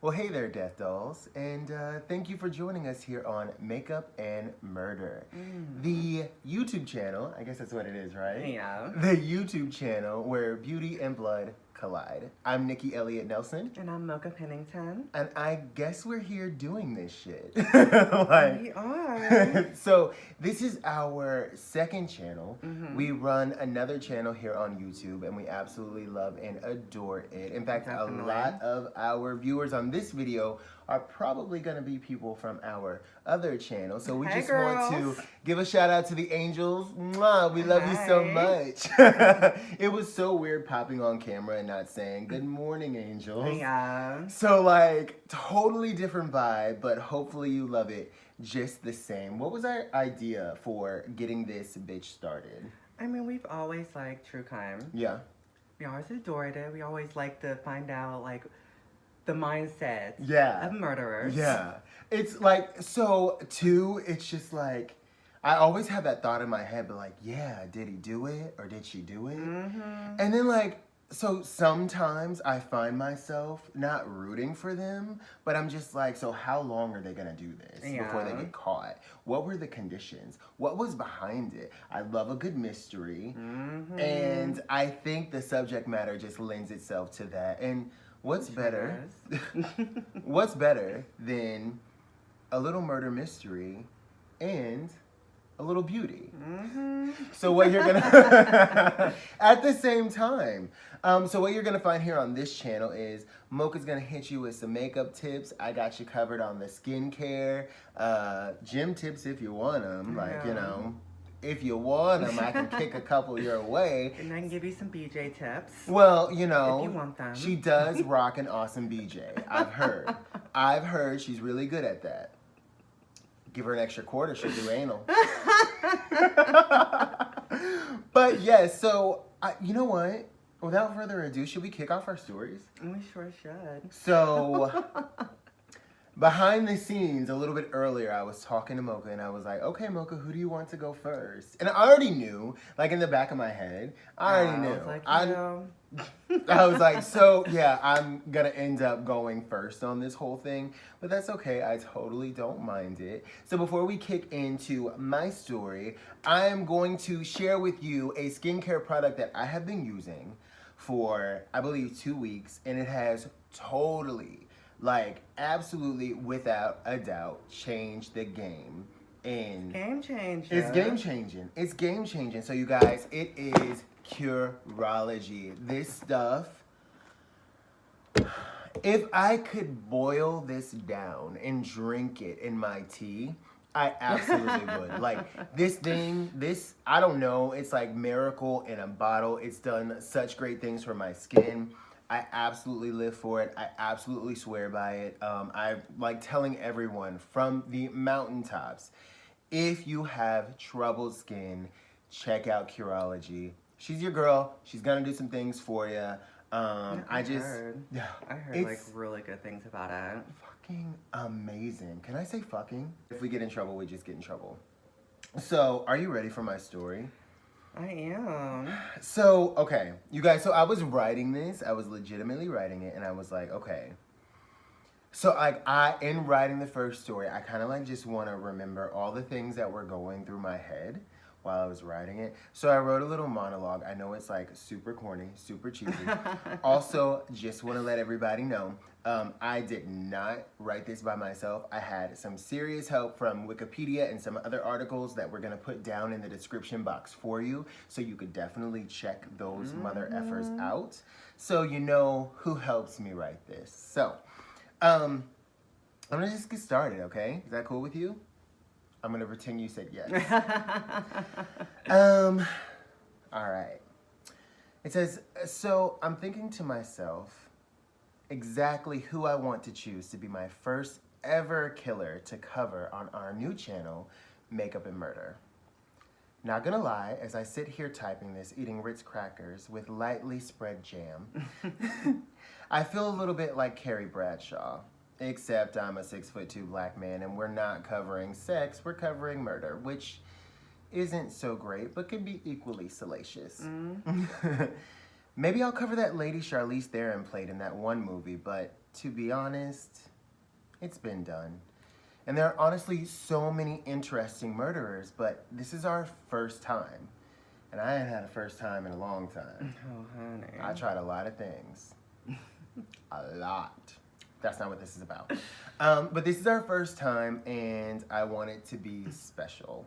Well, hey there, Death Dolls, and thank you for joining us here on Makeup and Murder, the YouTube channel. I guess that's what it is, right? Yeah. The YouTube channel where beauty and blood collide. I'm Nicky Elliott Nelson. And I'm Mocha Pennington. And I guess we're here doing this shit. We are. So this is our second channel. We run another channel here on YouTube, and we absolutely love and adore it. In fact, Definitely. a lot of our viewers on this video are probably going to be people from our other channel. So we Hey, just want girls. to give a shout out to the angels. Mwah, we love you so Hi. much. It was so weird popping on camera and not saying good morning, angels. Yeah. So like totally different vibe, but hopefully you love it just the same. What was our idea for getting this bitch started? I mean, we've always liked true crime. Yeah. We always adored it. We always like to find out, like, the mindset Yeah. of murderers. Yeah. It's like, so too, it's just like, I always have that thought in my head, but like, yeah, did he do it or did she do it? And then like, so sometimes I find myself not rooting for them, but I'm just like, so how long are they gonna do this before they Yeah. get caught? What were the conditions? What was behind it? I love a good mystery, and I think the subject matter just lends itself to that. And what's better? What's better than a little murder mystery and a little beauty? So what you're gonna at the same time. So what you're gonna find here on this channel is Mocha's gonna hit you with some makeup tips. I got you covered on the skincare, gym tips if you want them. Like, you know, if you want them, I can kick a couple your way. And I can give you some BJ tips. Well, you know, If you want them. she does rock an awesome BJ. I've heard. I've heard she's really good at that. Give her an extra quarter, she'll do anal. But yes, so you know what? Without further ado, should we kick off our stories? We sure should. So, behind the scenes, a little bit earlier, I was talking to Mocha and I was like, okay, Mocha, who do you want to go first? And I already knew, like in the back of my head, I already knew. I was like, I was like, so yeah, I'm gonna end up going first on this whole thing, but that's okay. I totally don't mind it. So before we kick into my story, I am going to share with you a skincare product that I have been using for, I believe, 2 weeks, and it has totally, like, absolutely, without a doubt, changed the game. And Game changer. it's game changing. It's game changing. So you guys, it is Curology. This stuff, if I could boil this down and drink it in my tea, I absolutely would. Like, this thing, I don't know, it's like miracle in a bottle. It's done such great things for my skin. I absolutely live for it. I absolutely swear by it. I like telling everyone from the mountaintops, if you have troubled skin, check out Curology. She's your girl. She's gonna do some things for you. I heard like it's really good things about it. fucking amazing. Can I say fucking? If we get in trouble, we just get in trouble. So, are you ready for my story? I am. So, okay, you guys, so I was writing this. I was legitimately writing it, and I was like, okay. So, like, in writing the first story, I kind of like just want to remember all the things that were going through my head while I was writing it. So I wrote a little monologue. I know it's like super corny, super cheesy. Also, just want to let everybody know, I did not write this by myself. I had some serious help from Wikipedia and some other articles that we're gonna put down in the description box for you, so you could definitely check those mother effers out, so you know who helps me write this. So, I'm gonna just get started, okay? Is that cool with you? I'm gonna pretend you said yes. All right. It says, so I'm thinking to myself exactly who I want to choose to be my first ever killer to cover on our new channel, Makeup and Murder. Not gonna lie, as I sit here typing this, eating Ritz crackers with lightly spread jam, I feel a little bit like Carrie Bradshaw. Except I'm a 6'2" black man and we're not covering sex, we're covering murder, which isn't so great, but can be equally salacious. Maybe I'll cover that lady Charlize Theron played in that one movie, but to be honest, it's been done. And there are honestly so many interesting murderers, but this is our first time. And I ain't had a first time in a long time. Oh, honey. I tried a lot of things. A lot. That's not what this is about. But this is our first time, and I want it to be special.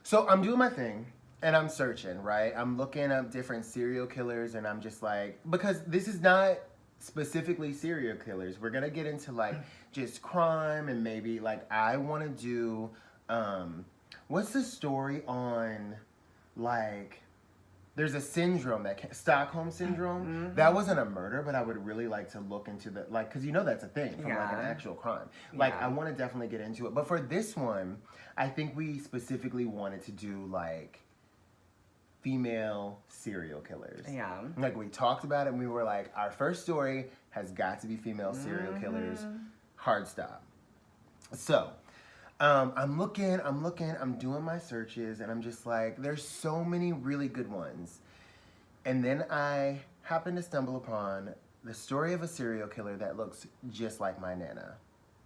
So I'm doing my thing, and I'm searching, right? I'm looking up different serial killers, and I'm just like, because this is not specifically serial killers. We're gonna get into like just crime, and maybe like I want to do, what's the story on, like, there's a syndrome Stockholm syndrome. Mm-hmm. That wasn't a murder, but I would really like to look into the, like, because you know that's a thing from like an actual crime. Like, I want to definitely get into it. But for this one, I think we specifically wanted to do like female serial killers. Yeah. Like, we talked about it and we were like, our first story has got to be female serial killers. Hard stop. So, I'm looking, I'm doing my searches, and I'm just like, there's so many really good ones. And then I happen to stumble upon the story of a serial killer that looks just like my Nana.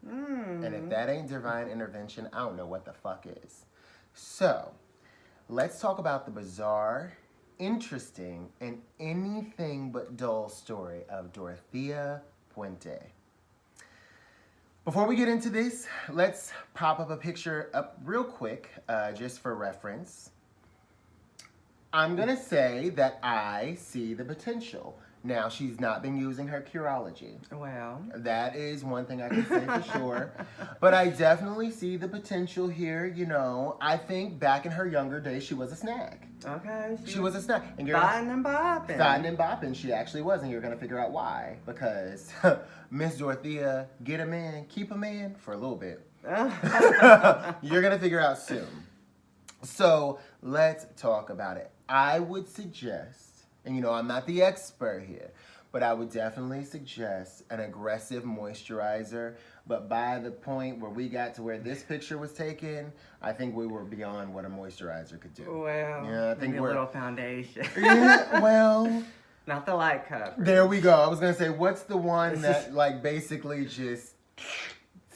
And if that ain't divine intervention, I don't know what the fuck is. So, let's talk about the bizarre, interesting, and anything but dull story of Dorothea Puente. Before we get into this, let's pop up a picture up real quick, just for reference. I'm gonna say that I see the potential. Now, she's not been using her Curology. Well. That is one thing I can say for sure. But I definitely see the potential here, you know. I think back in her younger days, she was a snack. Okay. She was a snack. And you're Thotting and bopping. Thotting and bopping, she actually was, and you're going to figure out why. Because Miss Dorothea, get a man, keep a man for a little bit. You're going to figure out soon. So, let's talk about it. I would suggest, and you know, I'm not the expert here, but I would definitely suggest an aggressive moisturizer. But by the point where we got to where this picture was taken, I think we were beyond what a moisturizer could do. Well, yeah, I think maybe a little foundation. Yeah, well. Not the light cover. There we go. I was going to say, what's the one that like basically just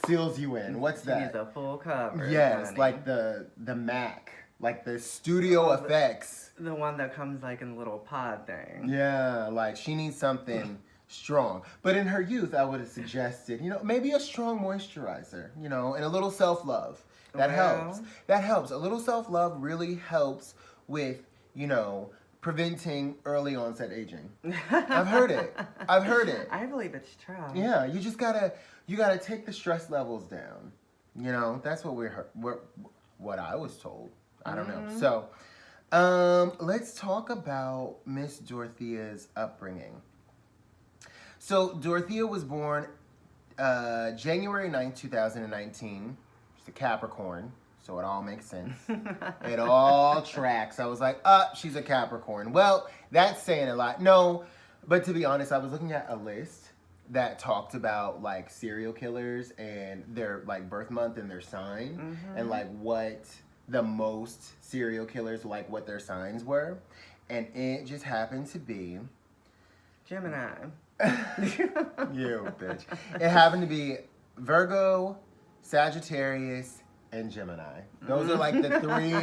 seals you in? What's that? Needs a full cover. Yes, honey. Like the MAC. Like the studio effects. The one that comes like in a little pod thing. Yeah, like she needs something strong. But in her youth, I would have suggested, you know, maybe a strong moisturizer, you know, and a little self-love. That helps. That helps. A little self-love really helps with, you know, preventing early onset aging. I've heard it. I believe it's true. Yeah, you just gotta take the stress levels down. You know, that's what what I was told. I don't know. So, let's talk about Miss Dorothea's upbringing. So, Dorothea was born January 9th, 2019. She's a Capricorn, so it all makes sense. It all tracks. I was like, she's a Capricorn. Well, that's saying a lot. No, but to be honest, I was looking at a list that talked about, like, serial killers and their, like, birth month and their sign. And, like, what the most serial killers, like what their signs were, and it just happened to be Gemini. You bitch. It happened to be Virgo, Sagittarius, and Gemini. Those are like the three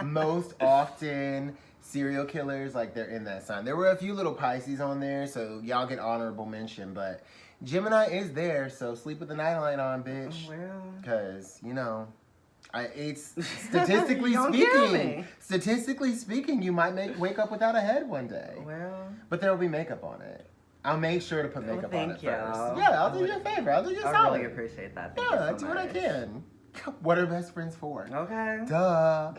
most often serial killers, like they're in that sign. There were a few little Pisces on there, so y'all get honorable mention, but Gemini is there, so sleep with the nightlight on, bitch. Well, because, you know, it's statistically speaking. Statistically speaking, you might wake up without a head one day. Well, but there will be makeup on it. I'll make sure to put makeup on it first. Yeah, I'll do you a favor. I'll do you a solid. I really appreciate that. Thank you so much. Do what I can. What are best friends for? Okay. Duh.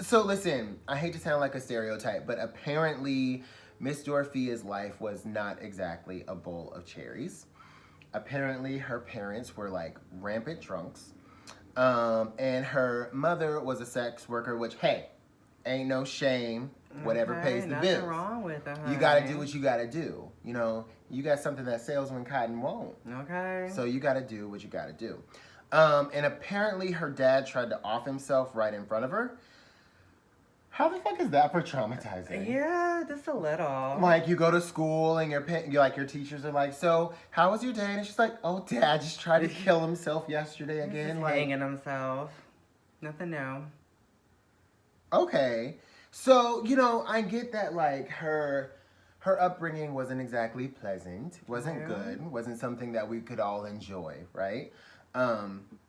So listen, I hate to sound like a stereotype, but apparently Miss Dorothea's life was not exactly a bowl of cherries. Apparently, her parents were, like, rampant drunks. And her mother was a sex worker, which, hey, ain't no shame. Whatever pays the bills. Nothing wrong with it, honey. You gotta do what you gotta do. You know, you got something that sells when cotton won't. Okay. So you gotta do what you gotta do. And apparently, her dad tried to off himself right in front of her. How the fuck is that for traumatizing? Yeah, just a little. Like, you go to school and your teachers are like, so, how was your day? And it's just like, oh, Dad just tried to kill himself yesterday He's again. just Like, hanging himself. Nothing new. okay. So, you know, I get that, like, her upbringing wasn't exactly pleasant, wasn't good, wasn't something that we could all enjoy, right?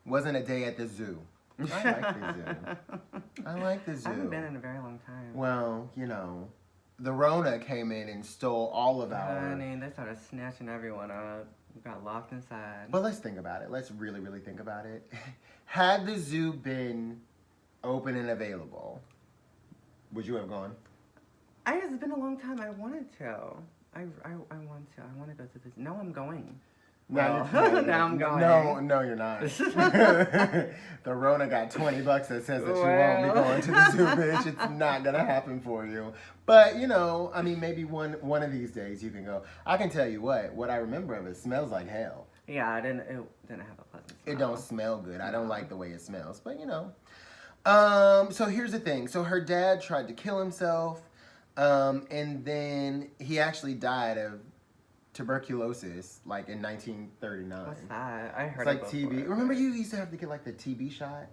Wasn't a day at the zoo. I like the zoo. I like the zoo. I haven't been in a very long time. Well, you know, the Rona came in and stole all of our... Honey, they started snatching everyone up. We got locked inside. But let's think about it. Let's really, really think about it. Had the zoo been open and available, would you have gone? It's been a long time. I wanted to. I want to. I want to go to this. No, I'm going. No, now I'm going. No, you're not. The Rona got $20 that says that you won't be going to the zoo, bitch. It's not gonna happen for you. But you know, I mean, maybe one of these days you can go. I can tell you what I remember of it smells like hell. Yeah, it didn't have a pleasant smell. It don't smell good. I don't like the way it smells. But you know. So here's the thing. So her dad tried to kill himself, and then he actually died of tuberculosis, like in 1939. What's that? I heard It's like it before. TB. Remember you used to have to get like the TB shot?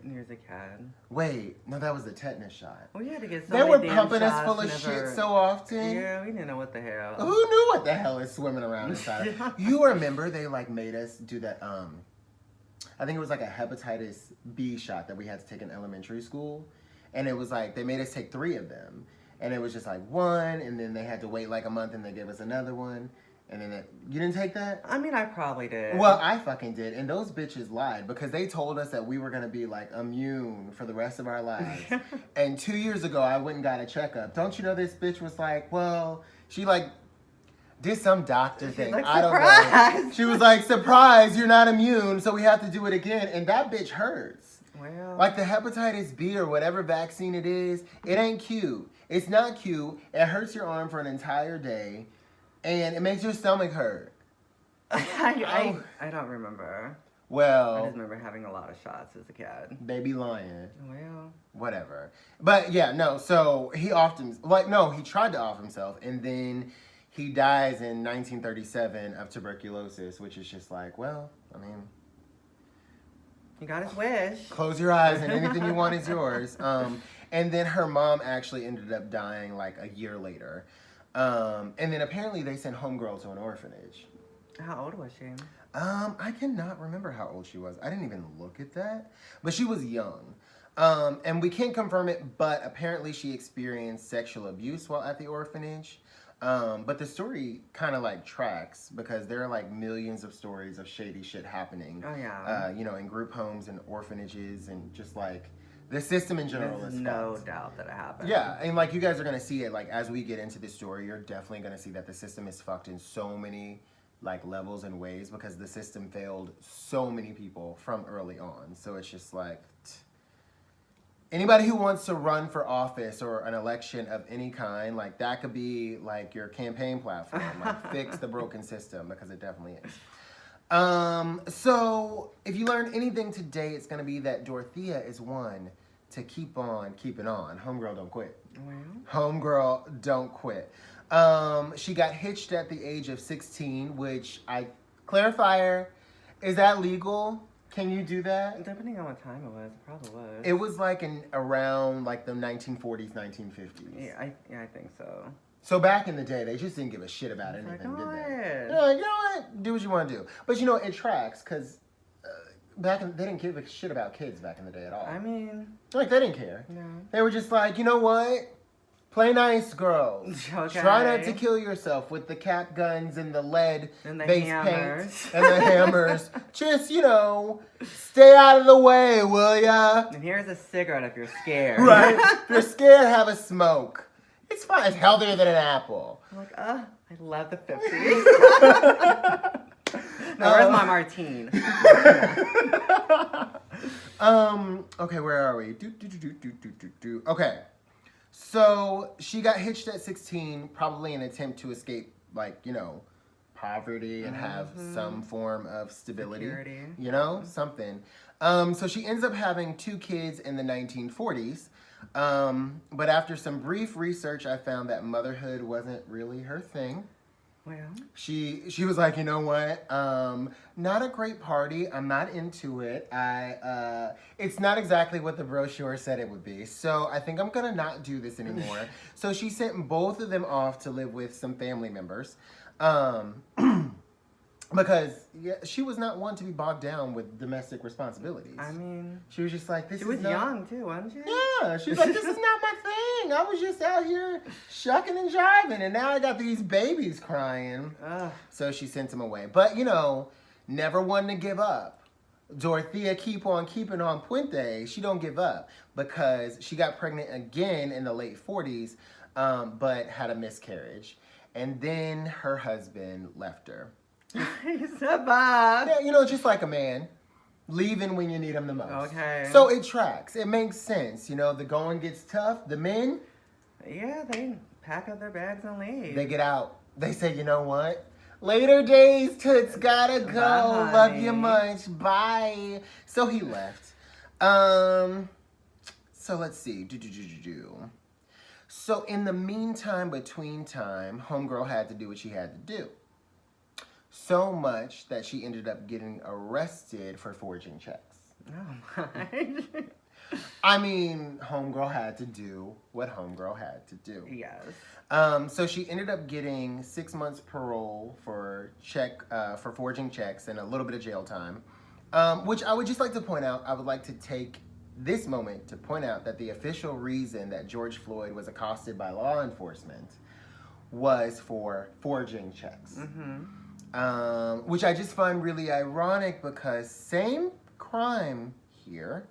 Here's a cat. Wait, no, that was the tetanus shot. We had to get so They many were damn pumping us shots full of whenever- shit so often. Yeah, we didn't know what the hell. Who knew what the hell is swimming around inside? You remember they like made us do that, I think it was like a hepatitis B shot that we had to take in elementary school. And it was like, they made us take 3 of them. And it was just like one, and then they had to wait like a month and they gave us another one. And then you didn't take that? I mean, I probably did. Well, I fucking did. And those bitches lied because they told us that we were going to be like immune for the rest of our lives. And 2 years ago, I went and got a checkup. Don't you know this bitch was like, well, she like did some doctor thing. Like, I don't know. surprise! She was like, surprise, you're not immune, so we have to do it again. And that bitch hurts. Well, Like the hepatitis B or whatever vaccine it is, it ain't cute. It's not cute. It hurts your arm for an entire day. And it makes your stomach hurt. I don't remember. I Well, just remember having a lot of shots as a kid. baby lying. Well, Whatever. But yeah, no, so he he tried to off himself, and then he dies in 1937 of tuberculosis, which is just like, well, I mean, he got his wish. close your eyes and anything you want is yours. And then her mom actually ended up dying like a year later. And then apparently they sent homegirl to an orphanage. How old was she? I cannot remember how old she was. I didn't even look at that. But she was young. And we can't confirm it, but apparently she experienced sexual abuse while at the orphanage. But the story kind of like tracks because there are like millions of stories of shady shit happening. Oh, yeah. You know, in group homes and orphanages and just like the system in general There's is no fucked. doubt that it happened. Yeah, and like you guys are gonna see it, like as we get into this story, you're definitely gonna see that the system is fucked in so many like levels and ways because the system failed so many people from early on. So it's just like anybody who wants to run for office or an election of any kind, like that could be like your campaign platform, like fix the broken system because it definitely is. So if you learned anything today, it's gonna be that Dorothea is one to keep on keeping on. Homegirl don't quit. Well, Homegirl don't quit. She got hitched at the age of 16, which clarifier, is that legal? Can you do that? depending on what time it was, it probably was. It was like around like the 1940s, 1950s. Yeah, I think so. So back in the day, they just didn't give a shit about It's like, anything, did go they? ahead. They're like, you know what? Do what you want to do. But you know, it tracks because they didn't give a shit about kids back in the day at all. I mean, Like they didn't care. no. They were just like, you know what? Play nice, girls. Okay. Try not to kill yourself with the cap guns and the lead And the base hammers. paint and the hammers. Just, you know, stay out of the way, will ya? And here's a cigarette if you're scared. Right? If you're scared, have a smoke. It's fine. It's healthier than an apple. I'm like, I love the 50s. Now, where's my martine? Okay, where are we? Okay. So she got hitched at 16, probably in an attempt to escape, like, you know, poverty and have some form of stability. Security. You know, something. So she ends up having 2 kids in the 1940s. But after some brief research, I found that motherhood wasn't really her thing. Well, She was like, you know what? Not a great party. I'm not into it. It's not exactly what the brochure said it would be. So I think I'm gonna not do this anymore. So she sent both of them off to live with some family members. Because she was not one to be bogged down with domestic responsibilities. I mean, She was just like, this she is was not... young too, wasn't she? Yeah, she was like, this is not my thing. I was just out here shucking and jiving, and now I got these babies crying. Ugh. So she sent him away. But, you know, never one to give up. Dorothea keep on keeping on Puente. She don't give up because she got pregnant again in the late 40s, but had a miscarriage. And then her husband left her. Yeah, You know, just like a man. Leaving when you need him the most. Okay. So it tracks. It makes sense. You know, the going gets tough. The men, yeah, they pack up their bags and leave. they get out. They say, you know what? Later days, Toots gotta go. Bye, Love honey. you much. Bye. So he left. So let's see. So in the meantime, between time, homegirl had to do what she had to do. So much that she ended up getting arrested for forging checks. Oh my. I mean, homegirl had to do what homegirl had to do. Yes. So she ended up getting 6 months parole for forging checks and a little bit of jail time. Which I would just like to point out, I would like to take this moment to point out that the official reason that George Floyd was accosted by law enforcement was for forging checks. Which I just find really ironic because same crime here,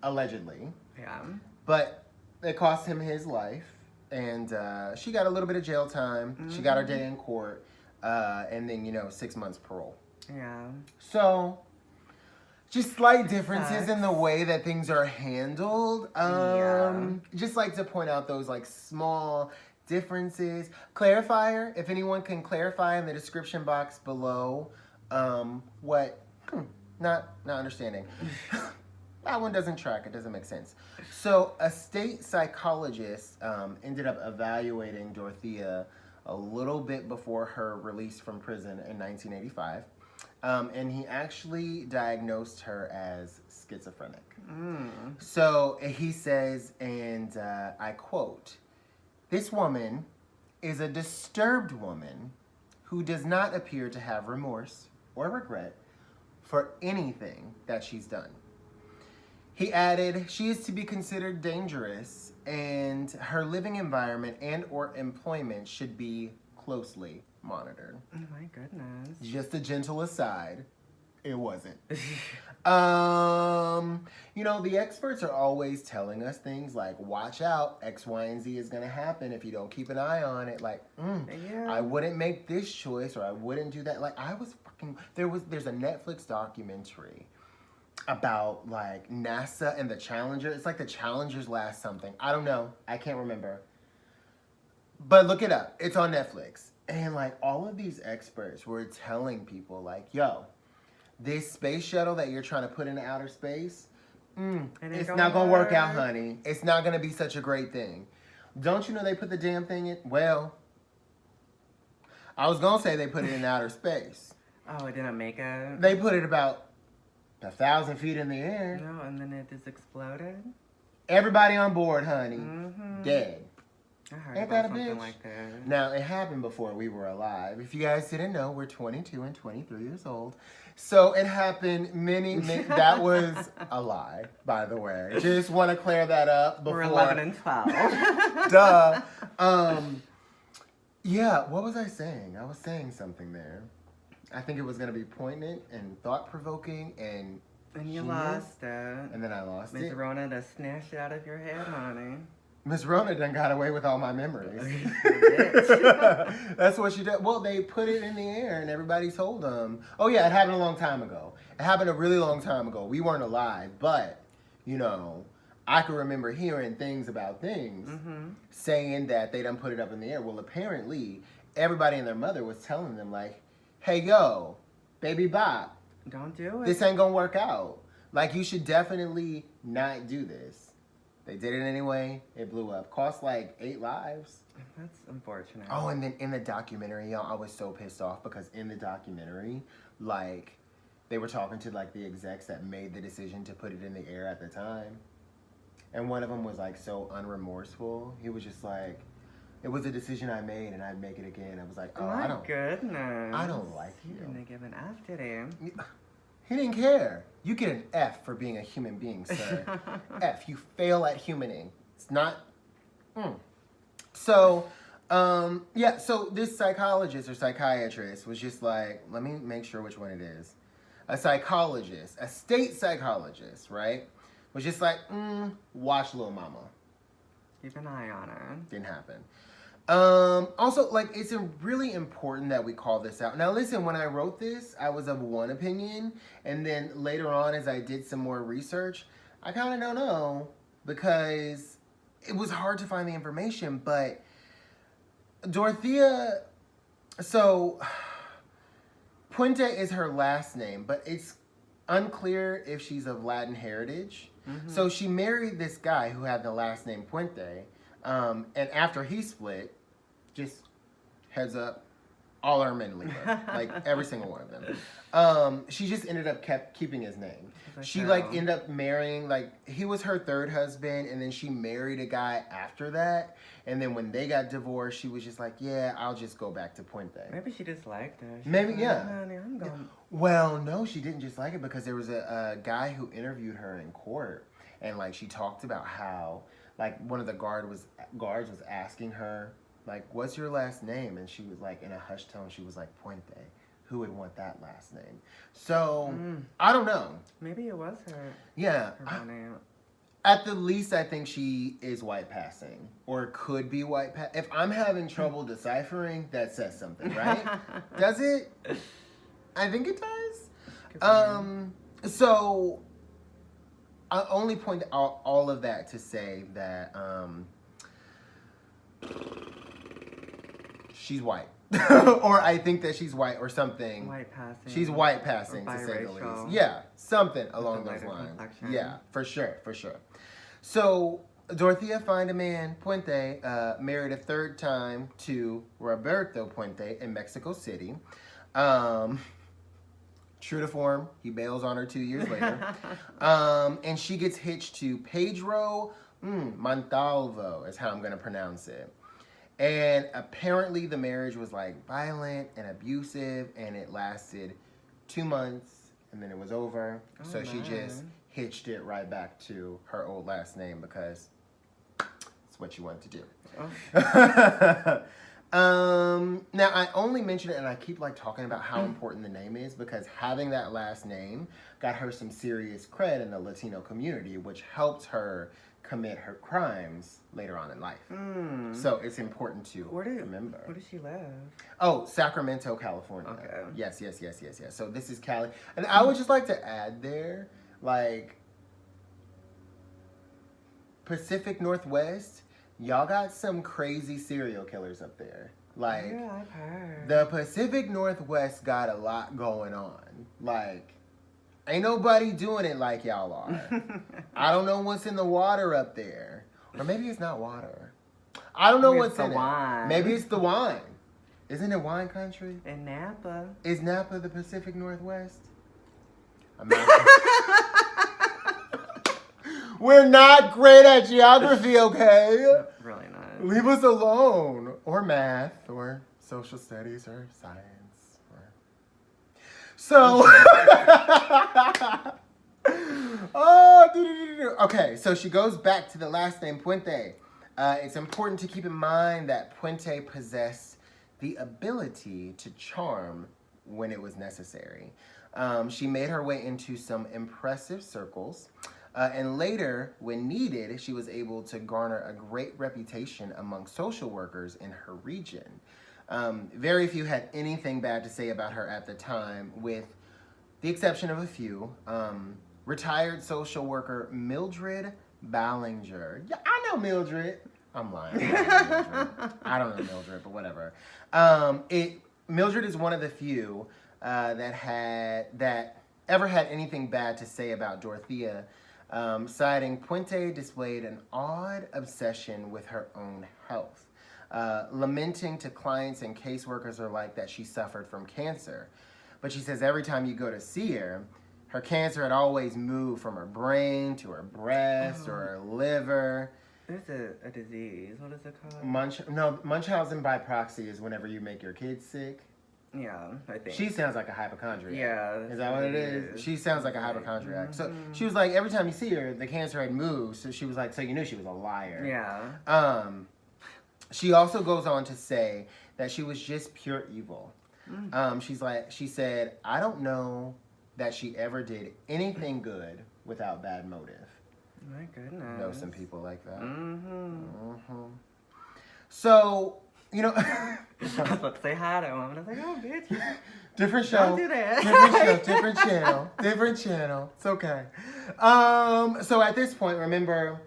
allegedly, Yeah. but it cost him his life, and she got a little bit of jail time. She got her day in court, and then 6 months parole. Yeah. So, just slight differences in the way that things are handled. Just like to point out those like small differences. Clarifier, if anyone can clarify in the description box below what, not understanding. That one doesn't track, it doesn't make sense. So a state psychologist ended up evaluating Dorothea a little bit before her release from prison in 1985. And he actually diagnosed her as schizophrenic. So he says, and I quote, "This woman is a disturbed woman who does not appear to have remorse or regret for anything that she's done." He added, "She is to be considered dangerous and her living environment and or employment should be closely monitored." Oh my goodness. Just a gentle aside, it wasn't. The experts are always telling us things like, watch out, X, Y, and Z is gonna happen if you don't keep an eye on it. Like, I wouldn't make this choice or I wouldn't do that. Like, there's a Netflix documentary about like NASA and the Challenger. It's like the Challenger's last something. I don't know. I can't remember. But look it up. It's on Netflix. And like all of these experts were telling people like, yo, this space shuttle that you're trying to put into outer space, it's not going to work out, honey. It's not going to be such a great thing. Don't you know they put the damn thing in? Well, I was going to say they put it in outer space. Oh, it didn't make it? They put it about 1,000 feet in the air. No, and then it just exploded? Everybody on board, honey. Dead. I heard Ain't about that a something bitch? like that. Now, it happened before we were alive. If you guys didn't know, we're 22 and 23 years old. So it happened that was a lie, by the way. Just want to clear that up before. We're 11 and 12. Duh. Yeah, what was I saying? I was saying something there. I think it was going to be poignant and thought-provoking and you genius. lost it. And then I lost Miss it. Rona just snatched it out of your head, honey. Miss Rona done got away with all my memories. That's what she did. Well, they put it in the air and everybody told them. Oh yeah, it happened a long time ago. It happened a really long time ago. We weren't alive, but, I can remember hearing things about things saying that they done put it up in the air. Well, apparently, everybody and their mother was telling them, like, hey, yo, baby bop, Don't do it. this ain't gonna work out. Like, you should definitely not do this. They did it anyway. It blew up. Cost like 8 lives. That's unfortunate. Oh, and then in the documentary, y'all, I was so pissed off because in the documentary, like, they were talking to, like, the execs that made the decision to put it in the air at the time. And one of them was, like, so unremorseful. He was just like, it was a decision I made and I'd make it again. I was like, oh, My goodness. I don't like He you. didn't give an F, did he? He didn't care. You get an F for being a human being, sir. F. You fail at humaning. It's not. So, yeah. So this psychologist or psychiatrist was just like, let me make sure which one it is. A psychologist, a state psychologist, right? Was just like, watch Lil Mama. Keep an eye on it. Didn't happen. Also, like, it's really important that we call this out. Now, listen, when I wrote this, I was of one opinion, and then later on, as I did some more research, I kind of don't know, because it was hard to find the information, but Dorothea, so, Puente is her last name, but it's unclear if she's of Latin heritage. So she married this guy who had the last name Puente, and after he split, just heads up, all our men leave her. Like, every single one of them. She just ended up keeping his name. She, like, ended up marrying, like, he was her third husband, and then she married a guy after that. And then when they got divorced, she was just like, yeah, I'll just go back to Puente. Maybe she just liked her. Maybe, like, yeah. Honey, I'm going. Well, no, she didn't just like it because there was a guy who interviewed her in court. And, like, she talked about how, like, one of the guards was asking her, like, what's your last name? And she was, like, in a hushed tone, she was like, Puente. Who would want that last name? So, I don't know. Maybe it was her. Yeah. Her name. At the least, I think she is white passing. Or could be white passing. If I'm having trouble deciphering, that says something, right? Does it? I think it does. So... I only point out all of that to say that she's white. Or I think that she's white or something. White passing. She's white passing, to say the least. Yeah, something along those lines. Complexion. Yeah, for sure. So, Dorothea find a man, Puente, married a third time to Roberto Puente in Mexico City. True to form, he bails on her 2 years later. And she gets hitched to Pedro Montalvo, is how I'm going to pronounce it. And apparently the marriage was, like, violent and abusive, and it lasted 2 months, and then it was over. So she just hitched it right back to her old last name because it's what she wanted to do. Now I only mention it and I keep like talking about how important the name is because having that last name got her some serious cred in the Latino community, which helped her commit her crimes later on in life. So it's important to remember. Where does she live? Oh, Sacramento, California. Okay. Yes. So this is Cali. And I would just like to add there, like, Pacific Northwest, y'all got some crazy serial killers up there. Like, Yeah, I've heard. the Pacific Northwest got a lot going on. Like, ain't nobody doing it like y'all are. I don't know what's in the water up there. Or maybe it's not water. I don't know Maybe what's it's in the it. wine. Maybe it's the wine. Isn't it wine country? In Napa. Is Napa the Pacific Northwest? We're not great at geography, okay? Really not. Leave us alone. Or math, or social studies, or science. So, okay, so she goes back to the last name Puente. It's important to keep in mind that Puente possessed the ability to charm when it was necessary. She made her way into some impressive circles. And later, when needed, she was able to garner a great reputation among social workers in her region. Very few had anything bad to say about her at the time, with the exception of a few. Retired social worker Mildred Ballinger. Yeah, I know Mildred. I'm lying. I don't know Mildred, but whatever. Mildred is one of the few that ever had anything bad to say about Dorothea, citing Puente displayed an odd obsession with her own health, lamenting to clients and caseworkers alike that she suffered from cancer. But she says every time you go to see her, her cancer had always moved from her brain to her breast or her liver. There's a disease. What is it called? Munchausen by proxy is whenever you make your kids sick. Yeah, I think. She sounds like a hypochondriac. Yeah. Is that what it is? She sounds like a hypochondriac. So she was like, every time you see her, the cancer had moved. So she was like, so you knew she was a liar. Yeah. She also goes on to say that she was just pure evil. She said, I don't know that she ever did anything good without bad motive. My goodness. Know some people like that. So, you know. I was about to say hi to him. I was like, oh, bitch. Different show. Don't do that. Different show. Different channel. Different channel. It's okay. So at this point, remember,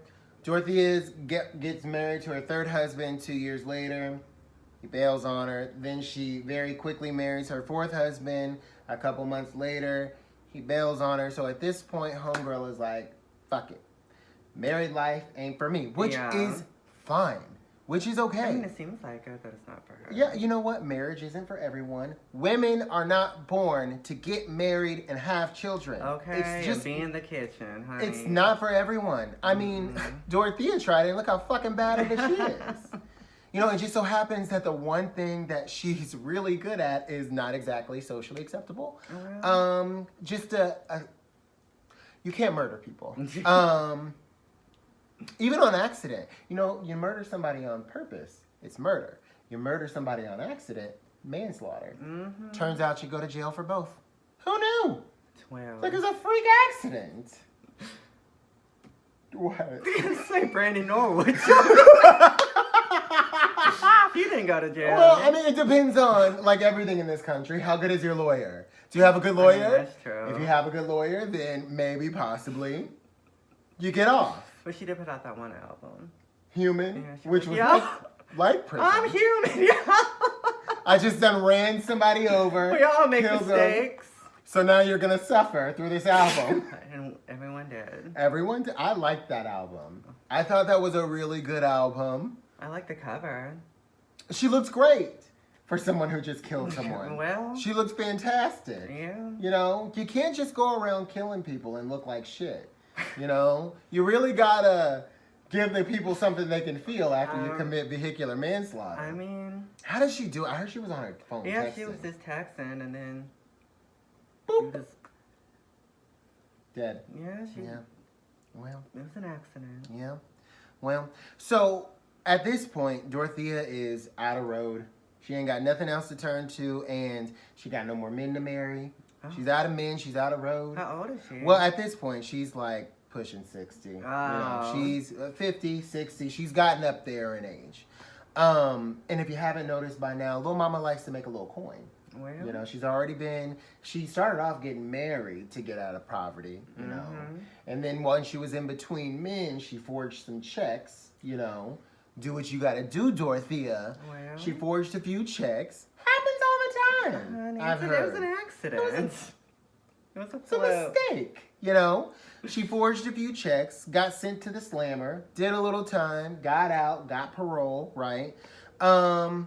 Dorothea gets married to her third husband 2 years later. He bails on her. Then she very quickly marries her fourth husband. A couple months later, he bails on her. So at this point, homegirl is like, fuck it. Married life ain't for me. Which is fine. Which is okay. I mean, it seems like it, but it's not for her. Yeah, you know what? Marriage isn't for everyone. Women are not born to get married and have children. Okay, it's just be in the kitchen, honey. It's not for everyone. I mean, Dorothea tried it and look how fucking bad at it she is. You know, it just so happens that the one thing that she's really good at is not exactly socially acceptable. Oh, really? You can't murder people. Even on accident. You know, you murder somebody on purpose, it's murder. You murder somebody on accident, manslaughter. Turns out you go to jail for both. Who knew? 12. Like it's a freak accident. What? Say Brandy Norwood. He didn't go to jail. Well, I mean, it depends on, like everything in this country, how good is your lawyer? Do you have a good lawyer? That's true. If you have a good lawyer, then maybe, possibly, you get off. But she did put out that one album. Human, Yeah, which was like prison. I'm human, yeah. I just done ran somebody over. We all make killed them. mistakes. So now you're going to suffer through this album. And everyone did. Everyone did. I liked that album. I thought that was a really good album. I like the cover. She looks great for someone who just killed someone. Well. She looks fantastic. Yeah. You know, you can't just go around killing people and look like shit. You know, you really gotta give the people something they can feel after you commit vehicular manslaughter. I mean, how did she do it? I heard she was on her phone. Yeah, texting. she was just texting and then Boop. she was Dead. Yeah, Yeah. Well. It was an accident. Yeah. Well, so at this point, Dorothea is out of road. She ain't got nothing else to turn to, and she got no more men to marry. Oh. She's out of men. She's out of road. How old is she? Well, at this point, she's like pushing 60. Oh. You know, she's 50, 60. She's gotten up there in age. And if you haven't noticed by now, Lil Mama likes to make a little coin. Well. You know, she started off getting married to get out of poverty, you know. And then once she was in between men, she forged some checks, you know. Do what you gotta do, Dorothea. Well. She forged a few checks. Happens all the time. Honey, I've heard. It was an accident. It's a mistake, you know. She forged a few checks, got sent to the slammer, did a little time, got out, got parole, right? But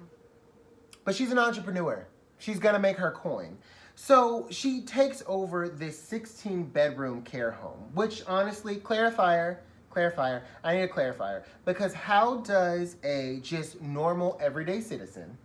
she's an entrepreneur. She's gonna make her coin. So she takes over this 16-bedroom care home, which honestly, clarifier, I need a clarifier. Because how does a just normal everyday citizen,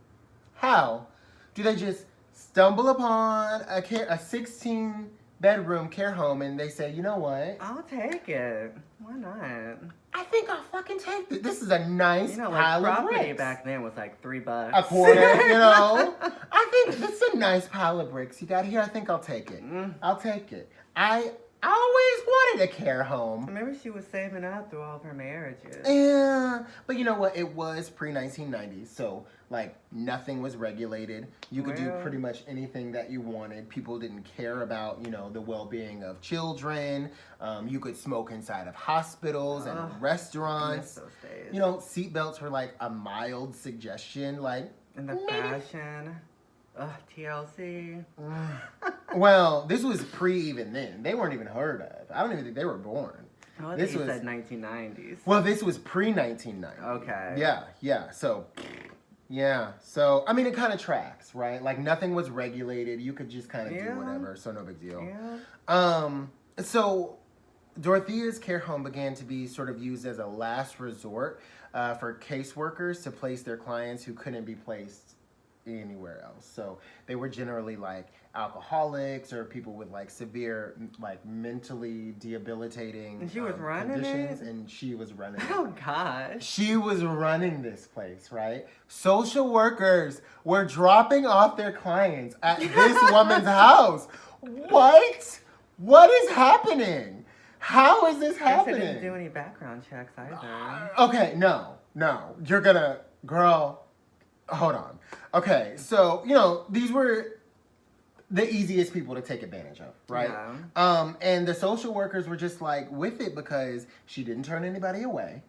how do they just stumble upon a 16-bedroom care home and they say, you know what? I'll take it. Why not? I think I'll fucking take this. This is a nice pile of property bricks. back then was like $3. A quarter, you know? I think this is a nice pile of bricks you got here. I think I'll take it. I'll take it. always wanted a care home. Maybe she was saving up through all of her marriages. Yeah, but you know what? It was pre-1990s, so like nothing was regulated. You could do pretty much anything that you wanted. People didn't care about, you know, the well-being of children. You could smoke inside of hospitals and restaurants. Those days. You know, seatbelts were like a mild suggestion, like. And the fashion. TLC. Well, this was even then. They weren't even heard of. I don't even think they were born. Oh, this was said 1990s. Well, this was pre-1990. Okay. Yeah. So, yeah. So, I mean, it kind of tracks, right? Like, nothing was regulated. You could just kind of do whatever, so no big deal. Yeah. So, Dorothea's care home began to be sort of used as a last resort for caseworkers to place their clients who couldn't be placed anywhere else. So they were generally like alcoholics or people with like severe, like mentally debilitating and she was running conditions, it? and she was running Oh it. gosh. She was running this place, right? Social workers were dropping off their clients at this woman's house. What? What is happening? How is this happening? They didn't do any background checks either. Okay, no. You're gonna, girl, hold on. Okay, so, you know, these were the easiest people to take advantage of, right? Yeah. And the social workers were just like with it because she didn't turn anybody away.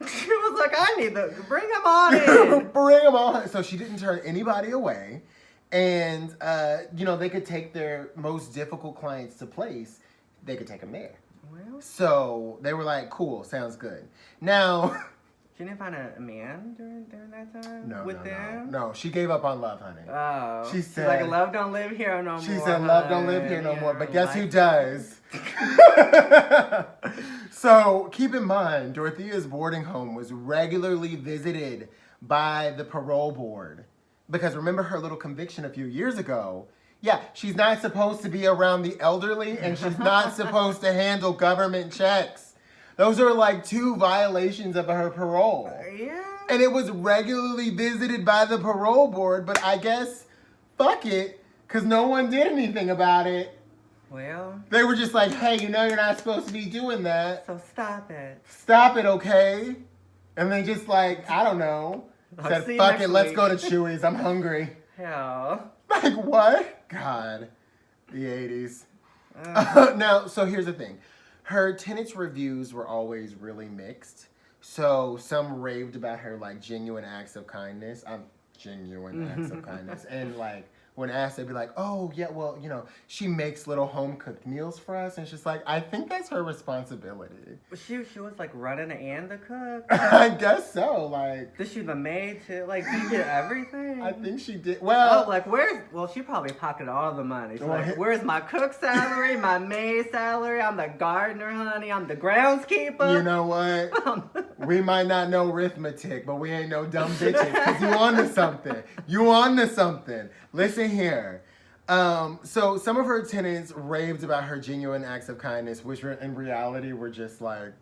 She was like, I need to bring him on in. Bring them on. So she didn't turn anybody away. And, you know, they could take their most difficult clients to place. They could take them there. Well, So they were like, cool, sounds good. Now... She didn't find a man during that time with them? No, she gave up on love, honey. Oh. She She's said... like, love don't live here no more. She said, love don't live here no more. But guess who Like- does? So, keep in mind, Dorothea's boarding home was regularly visited by the parole board. Because remember her little conviction a few years ago? Yeah, she's not supposed to be around the elderly, and she's not supposed to handle government checks. Those are like 2 violations of her parole. Yeah. And it was regularly visited by the parole board, but I guess, fuck it, because no one did anything about it. Well. They were just like, hey, you know you're not supposed to be doing that. So stop it. Stop it, okay? And they just like, I don't know, said, see you fuck next it, let's week." go to Chewy's, I'm hungry. Hell. Like, what? God, the 80s. Now, so here's the thing. Her tenants' reviews were always really mixed. So some raved about her like genuine acts of kindness. And like when asked, they'd be like, oh yeah, well, you know, she makes little home cooked meals for us. And she's like, I think that's her responsibility. She was like running and the cook. I guess so. Like, Did she the maid too? Like, she did everything? I think she did. Well, Oh, like she probably pocketed all the money. She's Well, like, where's my cook salary, my maid salary? I'm the gardener, honey. I'm the groundskeeper. you know what? We might not know arithmetic, but we ain't no dumb bitches. Cause you on to something. You on to something. Listen here. So some of her tenants raved about her genuine acts of kindness, which were, in reality were just like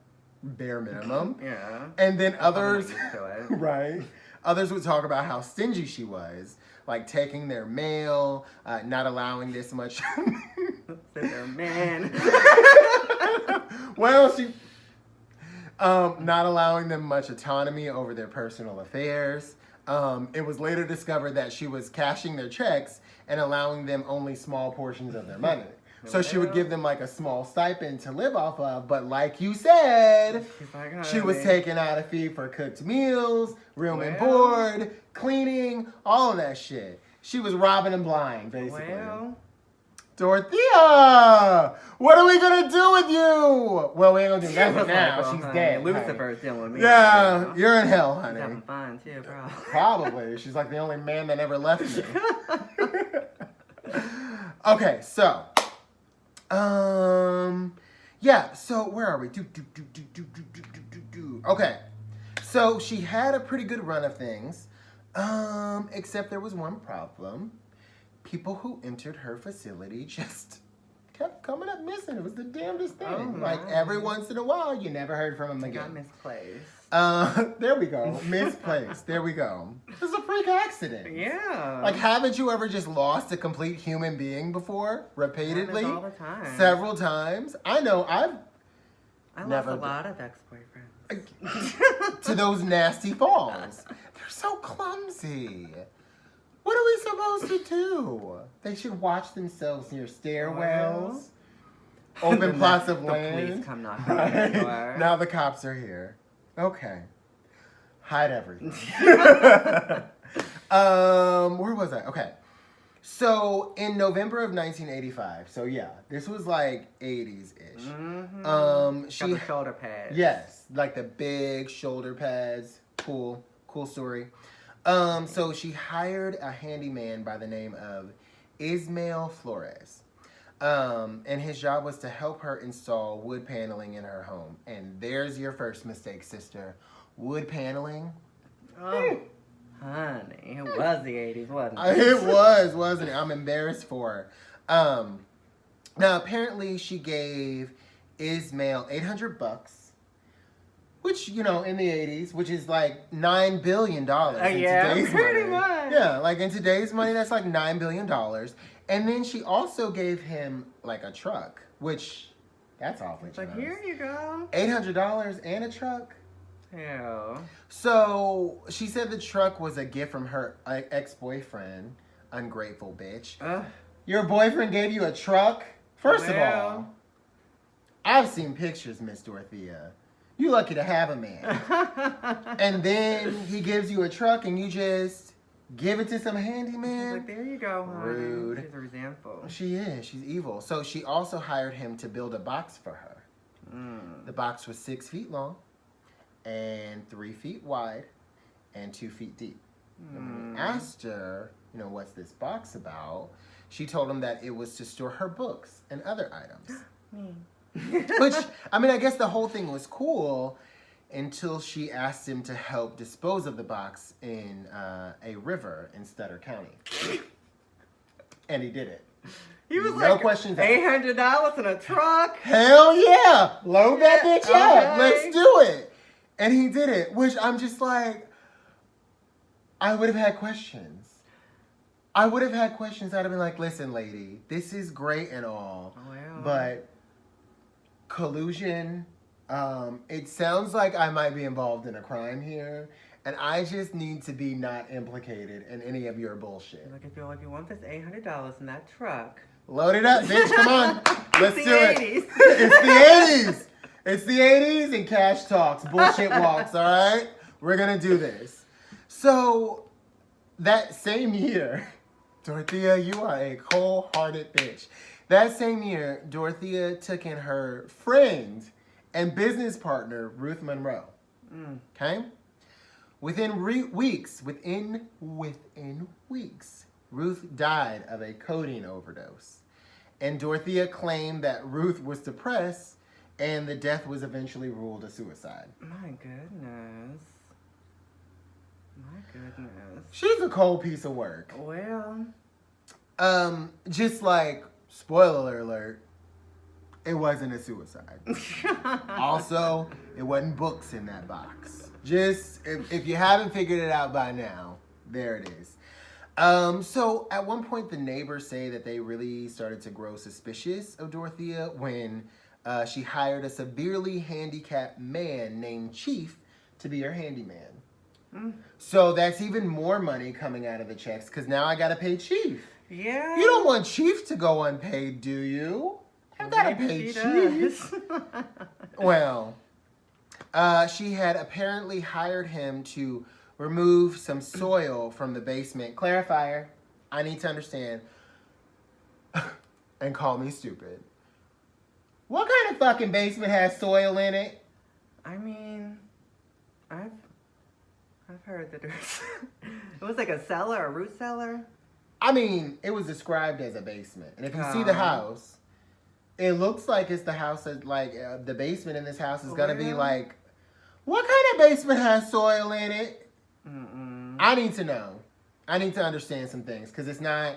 bare minimum. Yeah. And then others, used to it. right? Others would talk about how stingy she was, like taking their mail, not allowing this much. Sit there, man. Well, she, not allowing them much autonomy over their personal affairs. It was later discovered that she was cashing their checks and allowing them only small portions of their money. So she would give them like a small stipend to live off of, but like you said, She's like, she was taking out a fee for cooked meals, room and Well. board, cleaning, all of that shit. She was robbing them blind, basically. Well, Dorothea! What are we gonna do with you? Well, we ain't gonna do she nothing was now. like, well, She's honey, dead. Lucifer's dealing with me. Yeah, right now. you're in hell, She's honey. having fun too, bro. Probably. She's like the only man that ever left me. Okay, so, yeah. So where are we? Okay, so she had a pretty good run of things, except there was one problem. People who entered her facility just kept coming up missing. It was the damnedest thing. Oh, like my. every once in a while, you never heard from him Got again. misplaced. There we go. Misplaced. There we go. It was a freak accident. Yeah. Like, haven't you ever just lost a complete human being before, repeatedly, all the time. several times? I know. I lost a lot of ex-boyfriends. to those nasty falls. They're so clumsy. What are we supposed to do? They should watch themselves near stairwells, open plots of land. The police come knocking on the door. Now the cops are here. Okay. Hide everything. Where was I? Okay. So in November of 1985, so yeah, this was like 80s-ish. Mm-hmm. She got the shoulder pads. Yes, like the big shoulder pads. Cool story. So she hired a handyman by the name of Ismael Flores. And his job was to help her install wood paneling in her home. And there's your first mistake, sister. Wood paneling. Oh, honey, it was the 80s, wasn't it? It was, wasn't it? I'm embarrassed for her. Now, apparently, she gave Ismael $800, which, you know, in the 80s, which is like $9 billion in today's pretty money. much. Yeah, like in today's money, that's like $9 billion. And then she also gave him like a truck, which that's awfully It's like, generous. here you go. $800 and a truck. Ew. So she said the truck was a gift from her ex-boyfriend. Ungrateful bitch. Your boyfriend gave you a truck? First of all, I've seen pictures, Miss Dorothea. You lucky to have a man. And then he gives you a truck and you just give it to some handyman? She's like, there you go, honey. Rude. She's resentful. She is. She's evil. So she also hired him to build a box for her. The box was 6 feet long and 3 feet wide and 2 feet deep. And when he asked her, you know, what's this box about? She told him that it was to store her books and other items. Which, I mean, I guess the whole thing was cool until she asked him to help dispose of the box in a river in Sutter County. And he did it. He was no like, questions asked. $800 in a truck? Hell yeah! Load that bitch up. Okay. Let's do it. And he did it, which I'm just like, I would have had questions. I'd have been like, listen, lady, this is great and all, but collusion, it sounds like I might be involved in a crime here, and I just need to be not implicated in any of your bullshit. Like, if you want this $800 in that truck. Load it up, bitch, come on. Let's It's do the it. 80s. It's the 80s. It's the 80s and cash talks, bullshit walks, all right? We're going to do this. So, that same year, Dorothea, you are a cold-hearted bitch. That same year, Dorothea took in her friend and business partner, Ruth Monroe. Okay? Within weeks, Ruth died of a codeine overdose. And Dorothea claimed that Ruth was depressed and the death was eventually ruled a suicide. My goodness. She's a cold piece of work. Well. Just like, spoiler alert, it wasn't a suicide. Also, it wasn't books in that box. Just, if you haven't figured it out by now, there it is. So at one point, the neighbors say that they really started to grow suspicious of Dorothea when she hired a severely handicapped man named Chief to be her handyman. So that's even more money coming out of the checks because now I got to pay Chief. Yeah. You don't want Chief to go unpaid, do you? I got to pay Chief. Well, she had apparently hired him to remove some soil from the basement. Clarifier, I need to understand. And call me stupid. What kind of fucking basement has soil in it? I mean, I've heard that there's it was like a cellar, a root cellar. I mean, it was described as a basement. And if you see the house, it looks like it's the house that, like, the basement in this house is going to be like, what kind of basement has soil in it? I need to know. I need to understand some things because it's not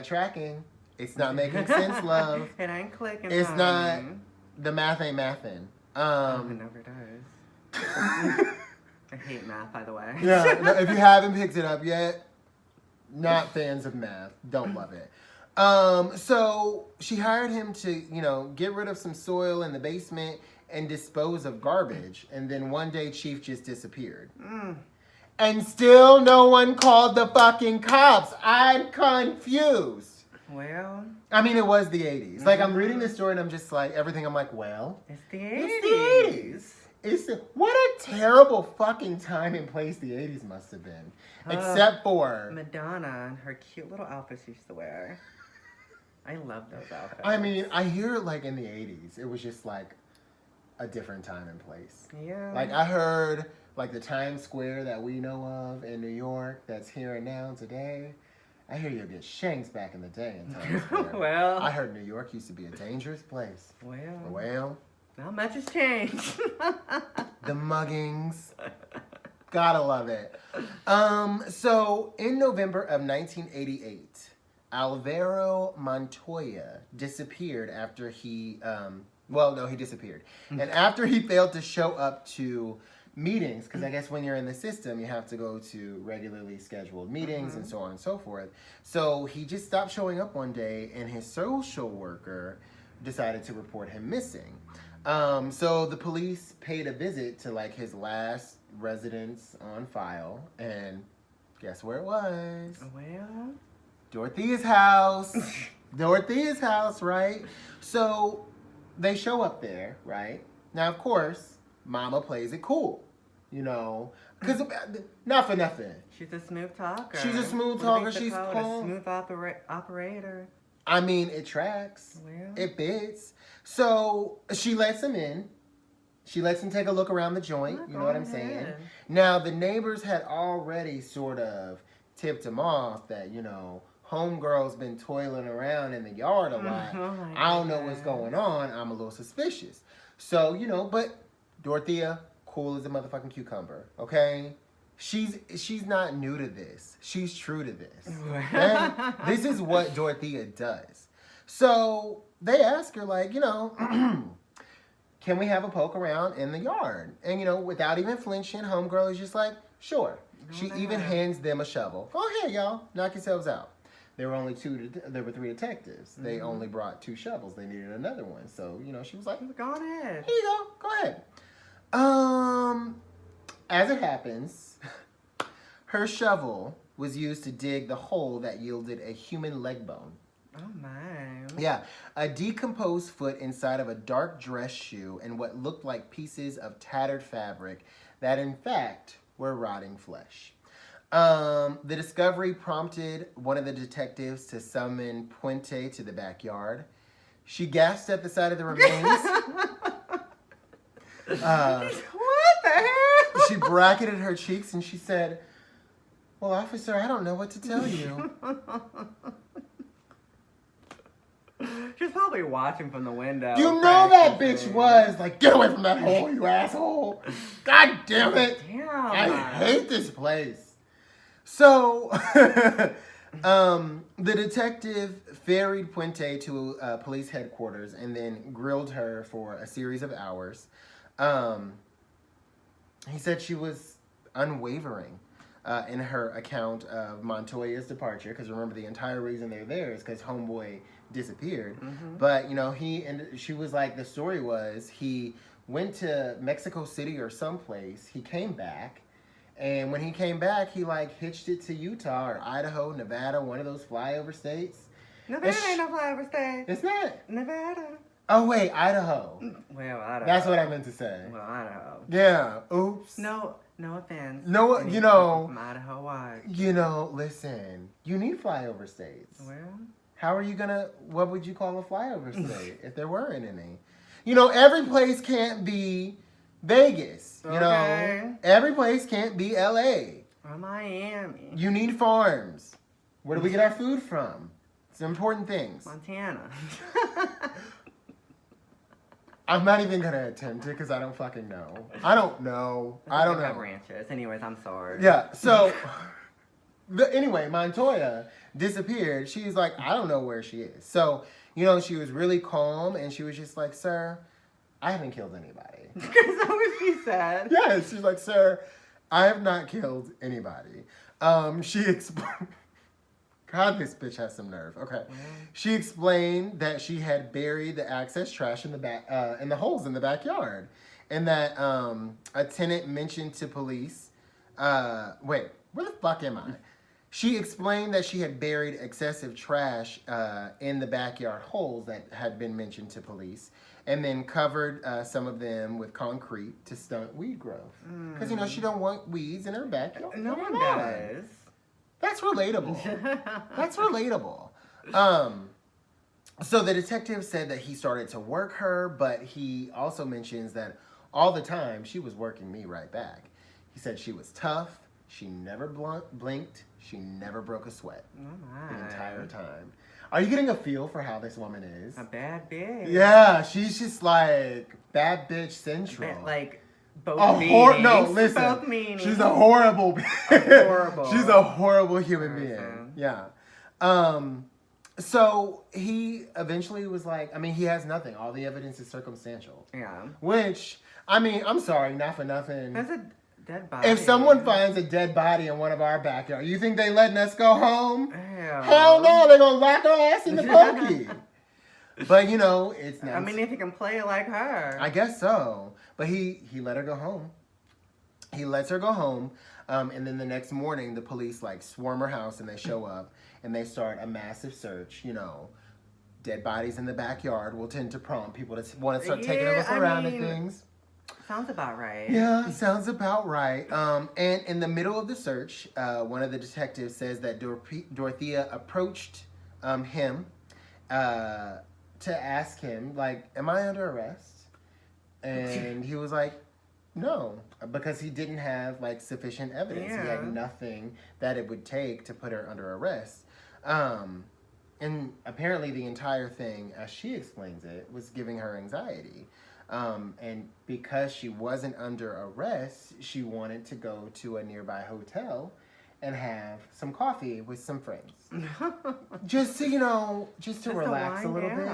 tracking. It's not making sense, love. It ain't clicking. It's not. honey. The math ain't mathin'. It never does. I hate math, by the way. Yeah, no, if you haven't picked it up yet, not fans of math. Don't love it. So she hired him to, you know, get rid of some soil in the basement and dispose of garbage. And then one day, Chief just disappeared. And still no one called the fucking cops. I'm confused. Well, I mean, it was the 80s. Like, I'm reading this story and I'm just like, everything I'm like, well, it's the it's 80s. the 80s. What a terrible fucking time and place the 80s must have been. Except for Madonna and her cute little outfits she used to wear. I love those outfits. I mean, I hear like in the 80s, it was just like a different time and place. Yeah. Like, I heard like the Times Square that we know of in New York that's here and now today. I hear you'll get shanks back in the day in Times Square. Well. I heard New York used to be a dangerous place. Well. Not much has changed. The muggings. Gotta love it. So, in November of 1988, Alvaro Montoya disappeared after he, he disappeared. And after he failed to show up to meetings, because I guess when you're in the system, you have to go to regularly scheduled meetings and so on and so forth. So he just stopped showing up one day, and his social worker decided to report him missing. So the police paid a visit to like his last residence on file, and guess where it was? Well, Dorothea's house. Dorothea's house, right? So they show up there, right? Now, of course, Mama plays it cool, you know, because not for nothing. she's a smooth talker. She's a smooth What do talker. you think She's they call it? calm. A smooth operator. I mean, it tracks. Well. It fits. So she lets him in. She lets him take a look around the joint. Oh, You know what go I'm saying? ahead. Now, the neighbors had already sort of tipped him off that, you know, homegirl's been toiling around in the yard a lot. Oh my I don't know what's goodness. going on. I'm a little suspicious. So, you know, but Dorothea, cool as a motherfucking cucumber, okay? She's not new to this. She's true to this. Okay? This is what Dorothea does. So they ask her, like, you know, can we have a poke around in the yard? And, you know, without even flinching, homegirl is just like, sure. She even hands them a shovel. Go ahead, y'all. Knock yourselves out. There were only there were 3 detectives. They only brought 2 shovels. They needed another one. So, you know, she was like, Go ahead. here you go. Go ahead. As it happens, her shovel was used to dig the hole that yielded a human leg bone. Oh my. Yeah, a decomposed foot inside of a dark dress shoe and what looked like pieces of tattered fabric that in fact were rotting flesh. The discovery prompted one of the detectives to summon Puente to the backyard. She gasped at the sight of the remains. What the hell? She bracketed her cheeks and she said, well, officer, I don't know what to tell you. She's probably watching from the window. You know that bitch was like, get away from that hole, you asshole. God damn it. Damn. I hate this place. So, the detective ferried Puente to police headquarters and then grilled her for a series of hours. He said she was unwavering in her account of Montoya's departure, because remember, the entire reason they're there is because homeboy disappeared. But, you know, she was like, the story was, he went to Mexico City or someplace, he came back, and when he came back, he like hitched it to Utah or Idaho, Nevada, one of those flyover states. Nevada ain't no flyover state. It's not. Nevada. Oh wait, Idaho. Well, Idaho. That's what I meant to say. Well, Idaho. Yeah. Oops. No offense. No, Any you know. people from Idaho, why? You know, listen. You need flyover states. Well, How are you gonna? What would you call a flyover state if there weren't any? You know, every place can't be Vegas. You Okay. know, every place can't be LA. or Miami. You need farms. Where do we get our food from? It's important things. Montana. I'm not even gonna attempt it because I don't fucking know. I don't know. I don't have know. ranches. Anyways, I'm sorry. Yeah. So Anyway, Montoya disappeared. She's like, I don't know where she is. So, she was really calm and she was just like, sir, I haven't killed anybody. Is that what she said? Yes, she's like, sir, I have not killed anybody. She explained, God, this bitch has some nerve. Okay. She explained that she had buried the excess trash in the back, in the holes in the backyard. And that a tenant mentioned to police, wait, where the fuck am I? She explained that she had buried excessive trash in the backyard holes that had been mentioned to police, and then covered some of them with concrete to stunt weed growth. Because, she don't want weeds in her backyard. No one does. That's relatable. That's relatable. So the detective said that he started to work her, but he also mentions that all the time she was working me right back. He said she was tough. She never blinked. She never broke a sweat the entire time. Are you getting a feel for how this woman is? A bad bitch. Yeah, she's just like bad bitch central. Both meanings. No, listen. Both meanings. She's a horrible bitch. Horrible. She's a horrible human being. Yeah. So he eventually was like, he has nothing. All the evidence is circumstantial. Yeah. Which, I'm sorry, not for nothing. That's a dead body. If someone finds a dead body in one of our backyard, you think they letting us go home? Hell no, they're gonna lock our ass in the pokey. But it's not. if you can play it like her. I guess so. But he let her go home. He lets her go home. And then the next morning, the police swarm her house and they show up and they start a massive search. Dead bodies in the backyard will tend to prompt people to want to start taking a look around at things. Sounds about right. Yeah, sounds about right. And in the middle of the search, one of the detectives says that Dorothea approached him to ask him, am I under arrest? And he was like, no, because he didn't have sufficient evidence. Yeah. He had nothing that it would take to put her under arrest. And apparently the entire thing, as she explains it, was giving her anxiety. And because she wasn't under arrest, she wanted to go to a nearby hotel and have some coffee with some friends. just to relax a little bit.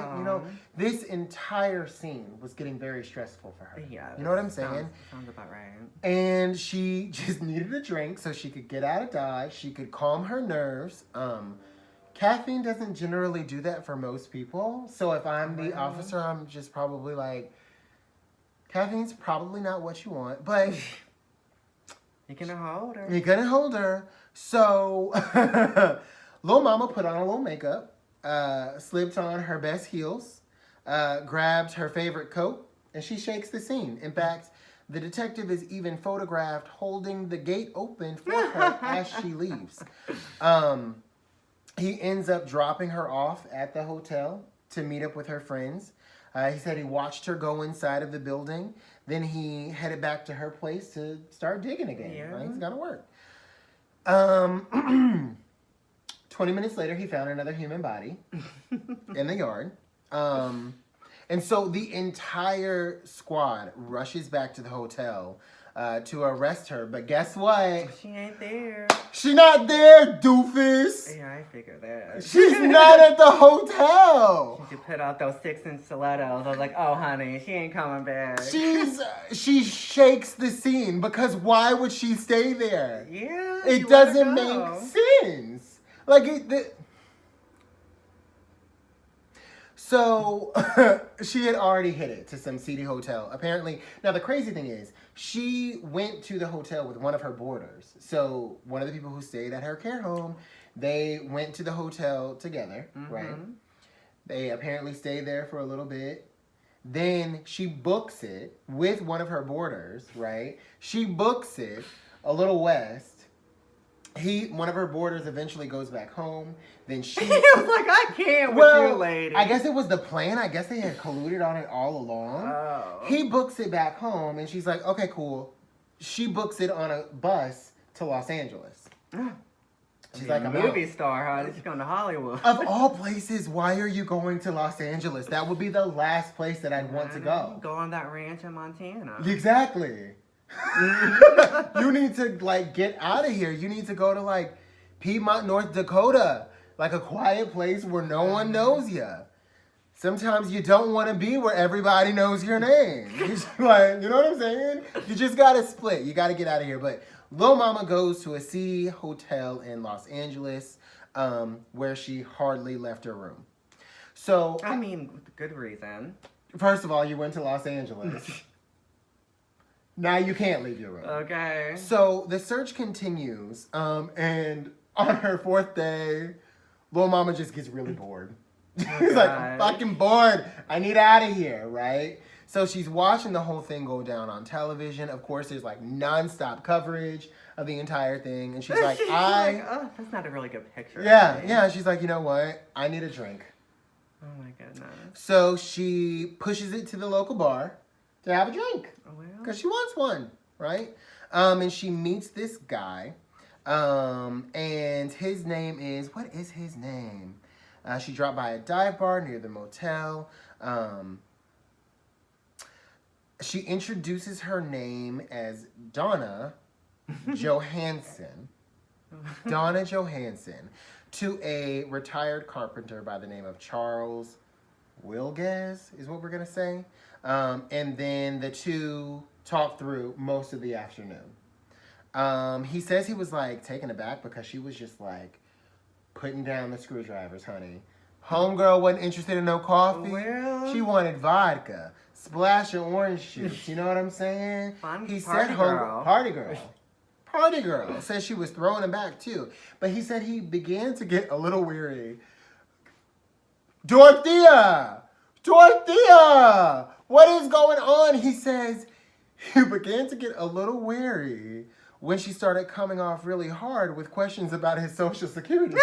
This entire scene was getting very stressful for her. Yeah. You know what I'm saying? Sounds about right. And she just needed a drink so she could get out of Dodge. She could calm her nerves. Caffeine doesn't generally do that for most people. So if I'm the officer, I'm just probably caffeine's probably not what you want, but you're gonna hold her. You're gonna hold her. So, Lil Mama put on a little makeup, slipped on her best heels, grabbed her favorite coat, and she shakes the scene. In fact, the detective is even photographed holding the gate open for her as she leaves. He ends up dropping her off at the hotel to meet up with her friends. He said he watched her go inside of the building. Then he headed back to her place to start digging again. Yeah. Right? It's gotta work. 20 minutes later, he found another human body in the yard. And so the entire squad rushes back to the hotel to arrest her. But guess what? She ain't there. She not there, doofus. Yeah, I figured that. She's not at the hotel. She put out those 6-inch stilettos. I was like, oh, honey, she ain't coming back. She shakes the scene because why would she stay there? Yeah, it doesn't make sense. So, she had already hit it to some seedy hotel. Apparently, now the crazy thing is, she went to the hotel with one of her boarders. So, one of the people who stayed at her care home, they went to the hotel together, right? They apparently stayed there for a little bit. Then she books it with one of her boarders, right? She books it a little west. One of her boarders eventually goes back home. Then she was like, I can't with you, lady. I guess it was the plan. I guess they had colluded on it all along. Oh. He books it back home, and she's like, okay, cool. She books it on a bus to Los Angeles. She's like, I'm movie out. star, huh? She's going to Hollywood. Of all places, why are you going to Los Angeles? That would be the last place that I'd want to go. Go on that ranch in Montana. Exactly. You need to get out of here. You need to go to Piedmont, North Dakota. Like a quiet place where no one knows you. Sometimes you don't want to be where everybody knows your name. Like, you know what I'm saying? You just got to split. You got to get out of here. But Lil Mama goes to a seedy hotel in Los Angeles where she hardly left her room. So, I mean, with good reason. First of all, you went to Los Angeles. Now you can't leave your room. Okay. So the search continues, and on her 4th day, Lil Mama just gets really bored. She's like, I'm fucking bored. I need out of here, right? So she's watching the whole thing go down on television. Of course, there's like nonstop coverage of the entire thing, and she's like, oh, that's not a really good picture. Yeah. She's like, you know what? I need a drink. Oh my goodness. So she pushes it to the local bar to have a drink. Well. Because she wants one, right? And she meets this guy. And his name is, what is his name? She dropped by a dive bar near the motel. She introduces her name as Donna Johansson. Donna Johansson. To a retired carpenter by the name of Charles Wilges, is what we're going to say. And then the two talked through most of the afternoon. He says he was like taken aback because she was just like putting down the screwdrivers, honey. Homegirl wasn't interested in no coffee. Well, she wanted vodka, splash of orange juice. You know what I'm saying? He said, party girl. Party girl. Said she was throwing him back too. But he said he began to get a little weary. Dorothea! Dorothea! What is going on? He says he began to get a little weary when she started coming off really hard with questions about his social security.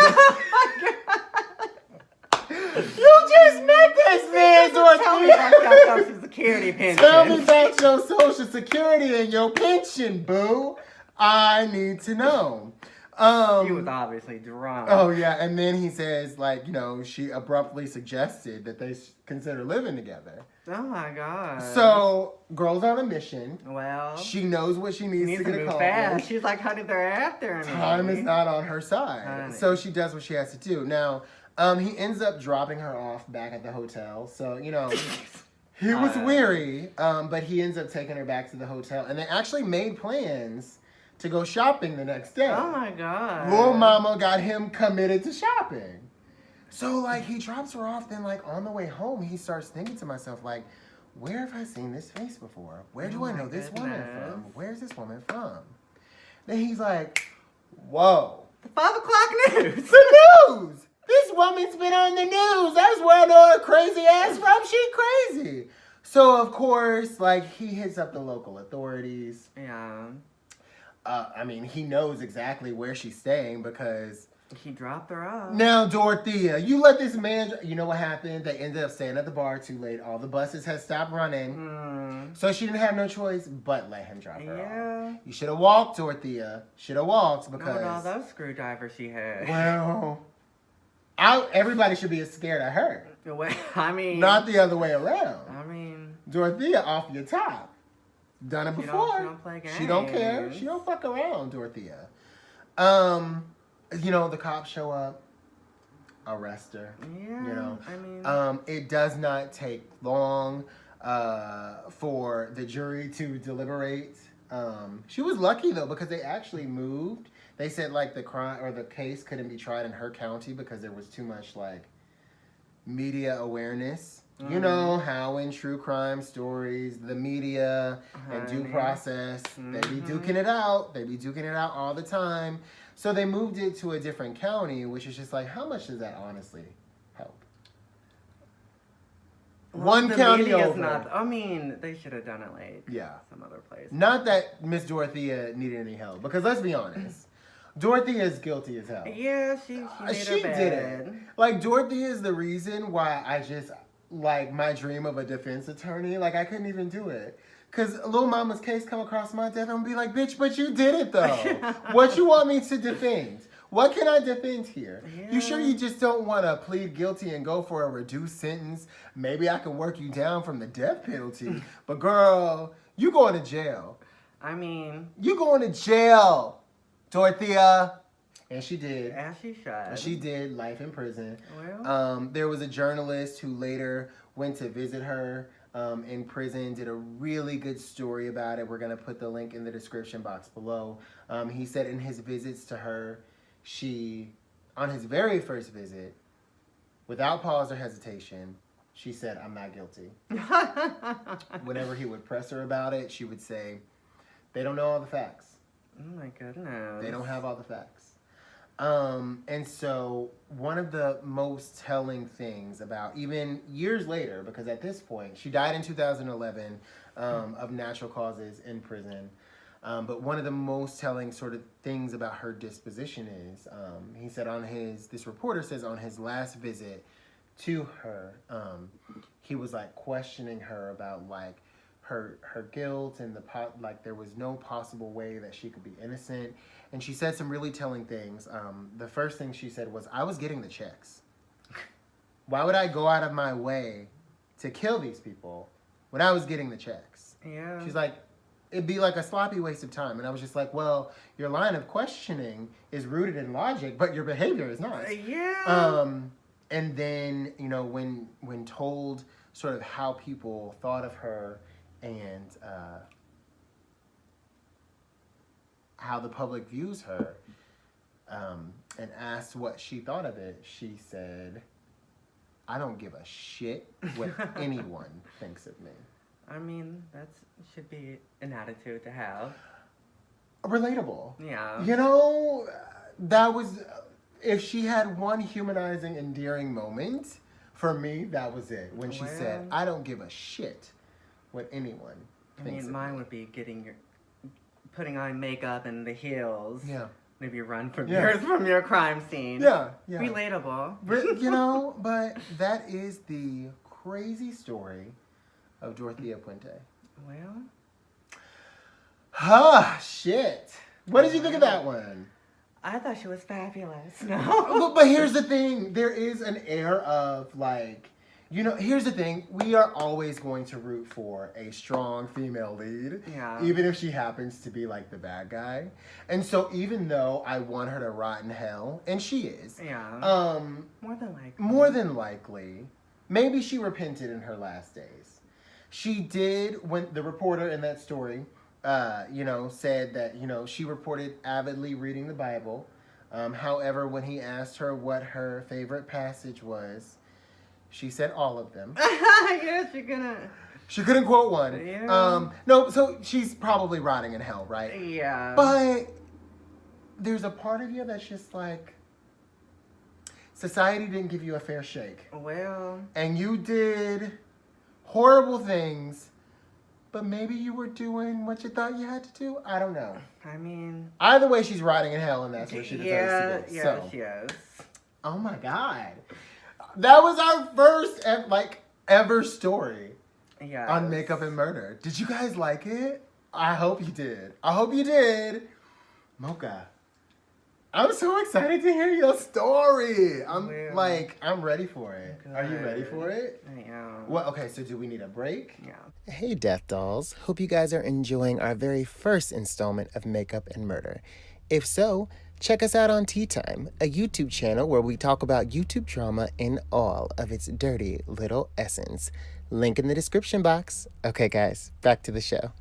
You just met this man, Dorothea. Tell me about your social security pension. Tell me about your social security and your pension, boo. I need to know. He was obviously drunk. Oh, yeah. And then he says, like, you know, she abruptly suggested that they consider living together. Oh, my God. So, girl's on a mission. Well. She knows what she needs to get accomplished. Fast. She's like, honey, they're after me. Time is not on her side. Honey. So, she does what she has to do. Now, he ends up dropping her off back at the hotel. So, you know, he was weary, but he ends up taking her back to the hotel. And they actually made plans to go shopping the next day. Oh my God. Lil Mama got him committed to shopping. So, like, he drops her off, then, like, on the way home, he starts thinking to myself, like, where have I seen this face before? Where do I know this woman from? Where's this woman from? Then he's like, whoa. The 5 o'clock news. The news! This woman's been on the news. That's where I know her crazy ass from. She crazy. So, of course, like, he hits up the local authorities. Yeah. I mean, he knows exactly where she's staying because... He dropped her off. Now, Dorothea, you let this man... You know what happened? They ended up staying at the bar too late. All the buses had stopped running. So she didn't have no choice but let him drop her off. You should have walked, Dorothea. Should have walked because... With all those screwdrivers she had. Well... everybody should be scared of her. Well, I mean... Not the other way around. I mean... Dorothea off your top. Done it before. She don't play games. She don't care. She don't fuck around, Dorothea. You know, the cops show up, arrest her. Yeah, you know, I mean... it does not take long for the jury to deliberate. She was lucky, though, because they actually moved. They said, like, the crime or the case couldn't be tried in her county because there was too much, like, media awareness. You know how in true crime stories, the media and due process, they be duking it out. They be duking it out all the time. So they moved it to a different county, which is just like, how much does that honestly help? Well, one county over. Not, I mean, they should have done it like some other place. Not that Miss Dorothea needed any help, because let's be honest. Dorothea is guilty as hell. Yeah, she made her did bed. it. Like, Dorothea is the reason why I just... like my dream of a defense attorney, like I couldn't even do it. Cause Lil Mama's case come across my desk, I'm gonna be like, bitch, but you did it though. What you want me to defend? What can I defend here? Yeah. You sure you just don't want to plead guilty and go for a reduced sentence? Maybe I can work you down from the death penalty. But girl, you going to jail. I mean, you going to jail, Dorothea. And she did. As she should. She did life in prison. Well. There was a journalist who later went to visit her in prison, did a really good story about it. We're going to put the link in the description box below. He said in his visits to her, on his very first visit, without pause or hesitation, she said, "I'm not guilty." Whenever he would press her about it, she would say, "They don't know all the facts. Oh my goodness. They don't have all the facts." And so one of the most telling things about, even years later, because at this point, she died in 2011 of natural causes in prison. But one of the most telling sort of things about her disposition is, he said this reporter says on his last visit to her, he was like questioning her about like her guilt and like there was no possible way that she could be innocent. And she said some really telling things. The first thing she said was, "I was getting the checks. Why would I go out of my way to kill these people when I was getting the checks?" Yeah. She's like, "It'd be like a sloppy waste of time." And I was just like, well, your line of questioning is rooted in logic, but your behavior is not. Yeah. And then, you know, when told sort of how people thought of her and how the public views her, and asked what she thought of it, she said, "I don't give a shit what anyone thinks of me." I mean, that should be an attitude to have. Relatable. Yeah. You know, that was, if she had one humanizing, endearing moment, for me, that was it. When she said, "I don't give a shit what anyone thinks of mine me." would be putting on makeup and the heels. Yeah. Maybe run from your crime scene. Yeah, yeah. Relatable. You know, but that is the crazy story of Dorothea Puente. Well. Shit. What did you think of that one? I thought she was fabulous. No. But here's the thing. There is an air of like, you know, here's the thing. We are always going to root for a strong female lead. Yeah. Even if she happens to be like the bad guy. And so even though I want her to rot in hell, and she is. Yeah. More than likely. Maybe she repented in her last days. She did, when the reporter in that story, you know, said that, you know, she reported avidly reading the Bible. However, when he asked her what her favorite passage was, she said all of them. Yes, you're gonna. She couldn't quote one. Yeah. No, so she's probably rotting in hell, right? Yeah. But there's a part of you that's just like, society didn't give you a fair shake. Well. And you did horrible things, but maybe you were doing what you thought you had to do. I don't know. I mean. Either way, she's rotting in hell, and that's where she deserves to be. Yeah, she is. Oh my God. That was our first ever story on Makeup and Murder. Did you guys like it? I hope you did. Mocha, I'm so excited to hear your story. I'm ready for it. Good. Are you ready for it? I am. Well, okay, so do we need a break? Yeah. Hey, Death Dolls. Hope you guys are enjoying our very first installment of Makeup and Murder. If so, check us out on Tea Time, a YouTube channel where we talk about YouTube drama in all of its dirty little essence. Link in the description box. Okay, guys, back to the show.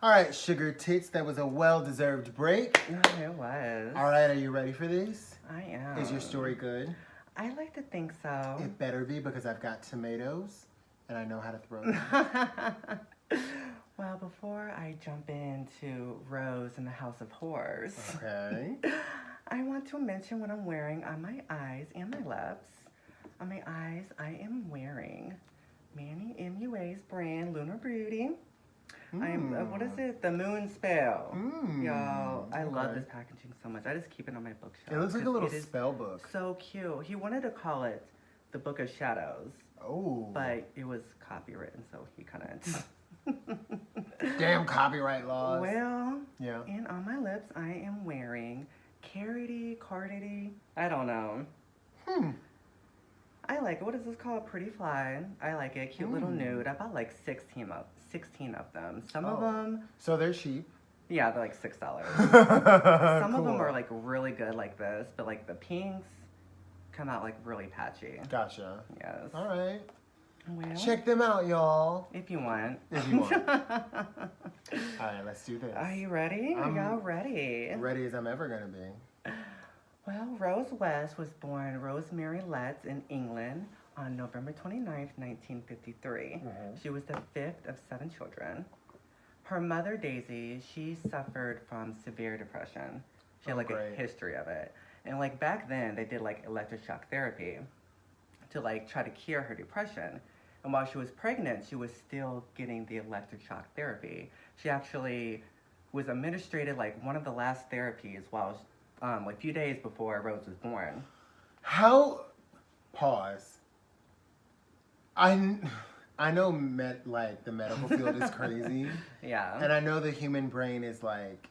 All right, sugar tits, that was a well-deserved break. It was. All right, are you ready for this? I am. Is your story good? I like to think so. It better be, because I've got tomatoes and I know how to throw them. Well, before I jump into Rose in the House of Horrors, okay, I want to mention what I'm wearing on my eyes and my lips. On my eyes, I am wearing Manny MUA's brand Lunar Beauty. What is it? The Moon Spell. Y'all, I love this packaging so much. I just keep it on my bookshelf. It looks like a little spell book. So cute. He wanted to call it the Book of Shadows. Oh. But it was copywritten, so he kind of... Damn copyright laws. Well, yeah. And on my lips, I am wearing Cardity. I don't know. I like it. What is this called? Pretty Fly. I like it. Cute little nude. I bought like 16 of them. Some of them. So they're cheap. Yeah, they're like $6. Some of them Cool. are like really good like this, but like the pinks come out like really patchy. Gotcha. Yes. All right. Well, Check them out, y'all. if you want. If you want. All right, let's do this. Are you ready? Are y'all ready? Ready as I'm ever gonna be. Well, Rose West was born Rosemary Letts in England on November 29th, 1953. She was the fifth of 7 children. Her mother, Daisy, she suffered from severe depression. She had like a history of it. And like back then, they did like electroshock therapy to like try to cure her depression. And while she was pregnant, she was still getting the electroshock therapy. She actually was administered like one of the last therapies while like a few days before Rose was born. How? Pause. I know like the medical field is crazy. Yeah. And I know the human brain is like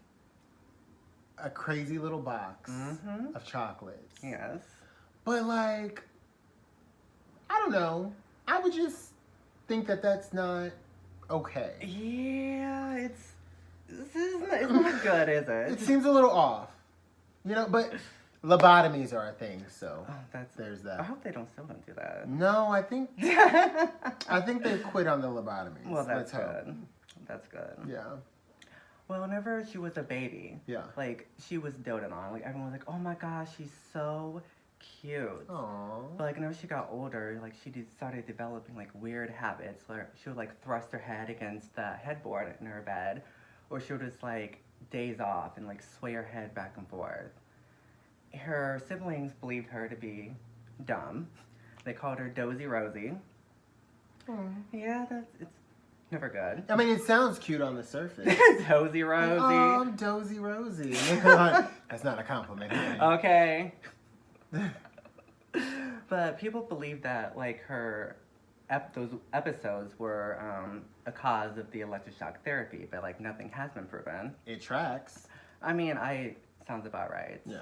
a crazy little box of chocolates. Yes. But like, I don't know. I would just think that that's not okay. Yeah, it's not good, is it? It seems a little off. You know, but lobotomies are a thing, so there's that. I hope they still don't do that. No, I think they quit on the lobotomies. Well, that's good. That's good. Yeah. Well, whenever she was a baby, Yeah. like she was doted on. Like everyone was like, "Oh my gosh, she's so cute." Aww. But like whenever she got older, like she started developing like weird habits. Where she would like thrust her head against the headboard in her bed, or she would just like daze off and like sway her head back and forth. Her siblings believed her to be dumb. They called her Dozy Rosie. Yeah, it's never good. I mean, it sounds cute on the surface. Dozy Rosie. Oh, I'm Dozy Rosie. That's not a compliment. Okay. But people believe that like those episodes were a cause of the electroshock therapy, but like nothing has been proven. It tracks. I mean, sounds about right. Yeah.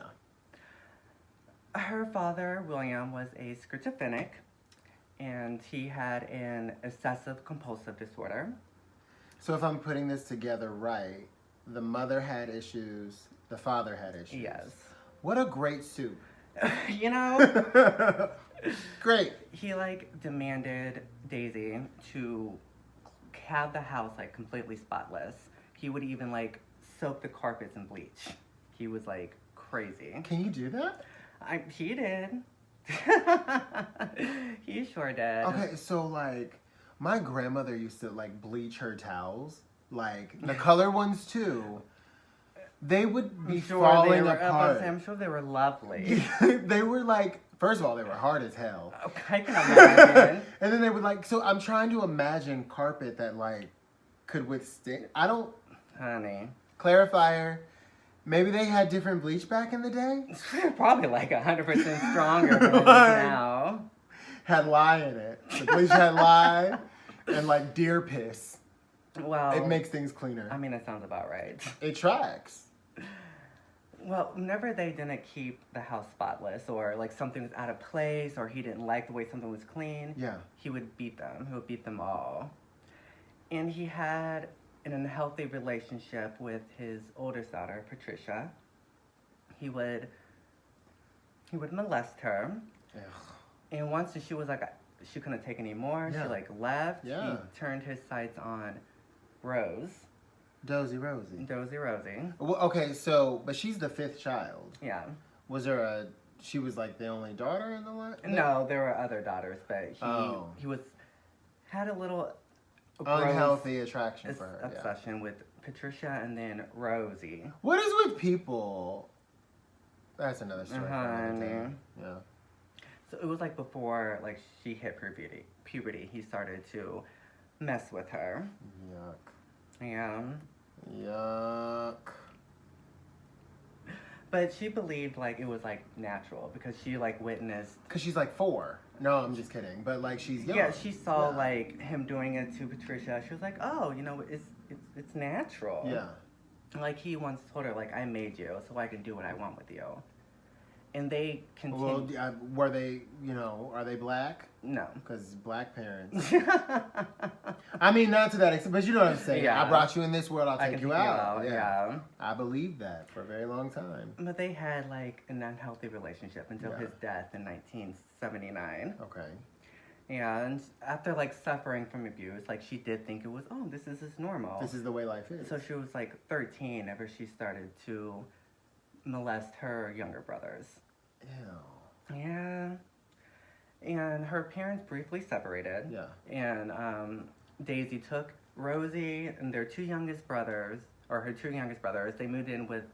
Her father, William, was a schizophrenic, and he had an obsessive compulsive disorder. So if I'm putting this together right, the mother had issues, the father had issues. Yes. What a great soup. You know? Great. He like demanded Daisy to have the house like completely spotless. He would even like soak the carpets in bleach. He was like crazy. Can you do that? He did. He sure did. Okay, so like my grandmother used to like bleach her towels, like the color ones too. They would be falling apart. I'm sure they were lovely. They were like, first of all, they were hard as hell. I can imagine. And then they would like, so I'm trying to imagine carpet that like could withstand. I don't. Honey. Clarifier. Maybe they had different bleach back in the day. Probably like 100% stronger than it is now. Had lye in it. The bleach had lye and like deer piss. Well, it makes things cleaner. I mean, that sounds about right. It tracks. Well, whenever they didn't keep the house spotless, or like something was out of place, or he didn't like the way something was clean, yeah, he would beat them. He would beat them all. And he had an unhealthy relationship with his oldest daughter, Patricia. He would molest her. Ugh. And once she was like, she couldn't take anymore, she like left. Yeah. He turned his sights on Rose. Dozy Rosie. Dozy Rosie. Well, okay, so, but she's the 5th child. Yeah. Was there she was like the only daughter in the line? No, there were other daughters, but he had a little unhealthy attraction for her. Obsession with Patricia and then Rosie. What is with people? That's another story. Yeah. So it was like before like she hit puberty, he started to mess with her. Yuck. Yeah. Yuck. But she believed like it was like natural because she like witnessed. Because she's like 4. No, I'm just kidding. But like she's young. Yeah, she saw like him doing it to Patricia. She was like, oh, you know, it's natural. Yeah. Like he once told her like, I made you so I can do what I want with you. And they Well, continue. were they, are they black? No. Because black parents. I mean, not to that extent, but you know what I'm saying. Yeah. I brought you in this world, I'll I take can you take you out. out, yeah. I believed that for a very long time. But they had like an unhealthy relationship until Yeah. his death in 1979. Okay. And after like suffering from abuse, like she did think it was, oh, this is normal. This is the way life is. So she was like 13 whenever she started to molest her younger brothers. Ew. Yeah. And her parents briefly separated. Yeah. And Daisy took Rosie and their two youngest brothers, or her two youngest brothers. They moved in with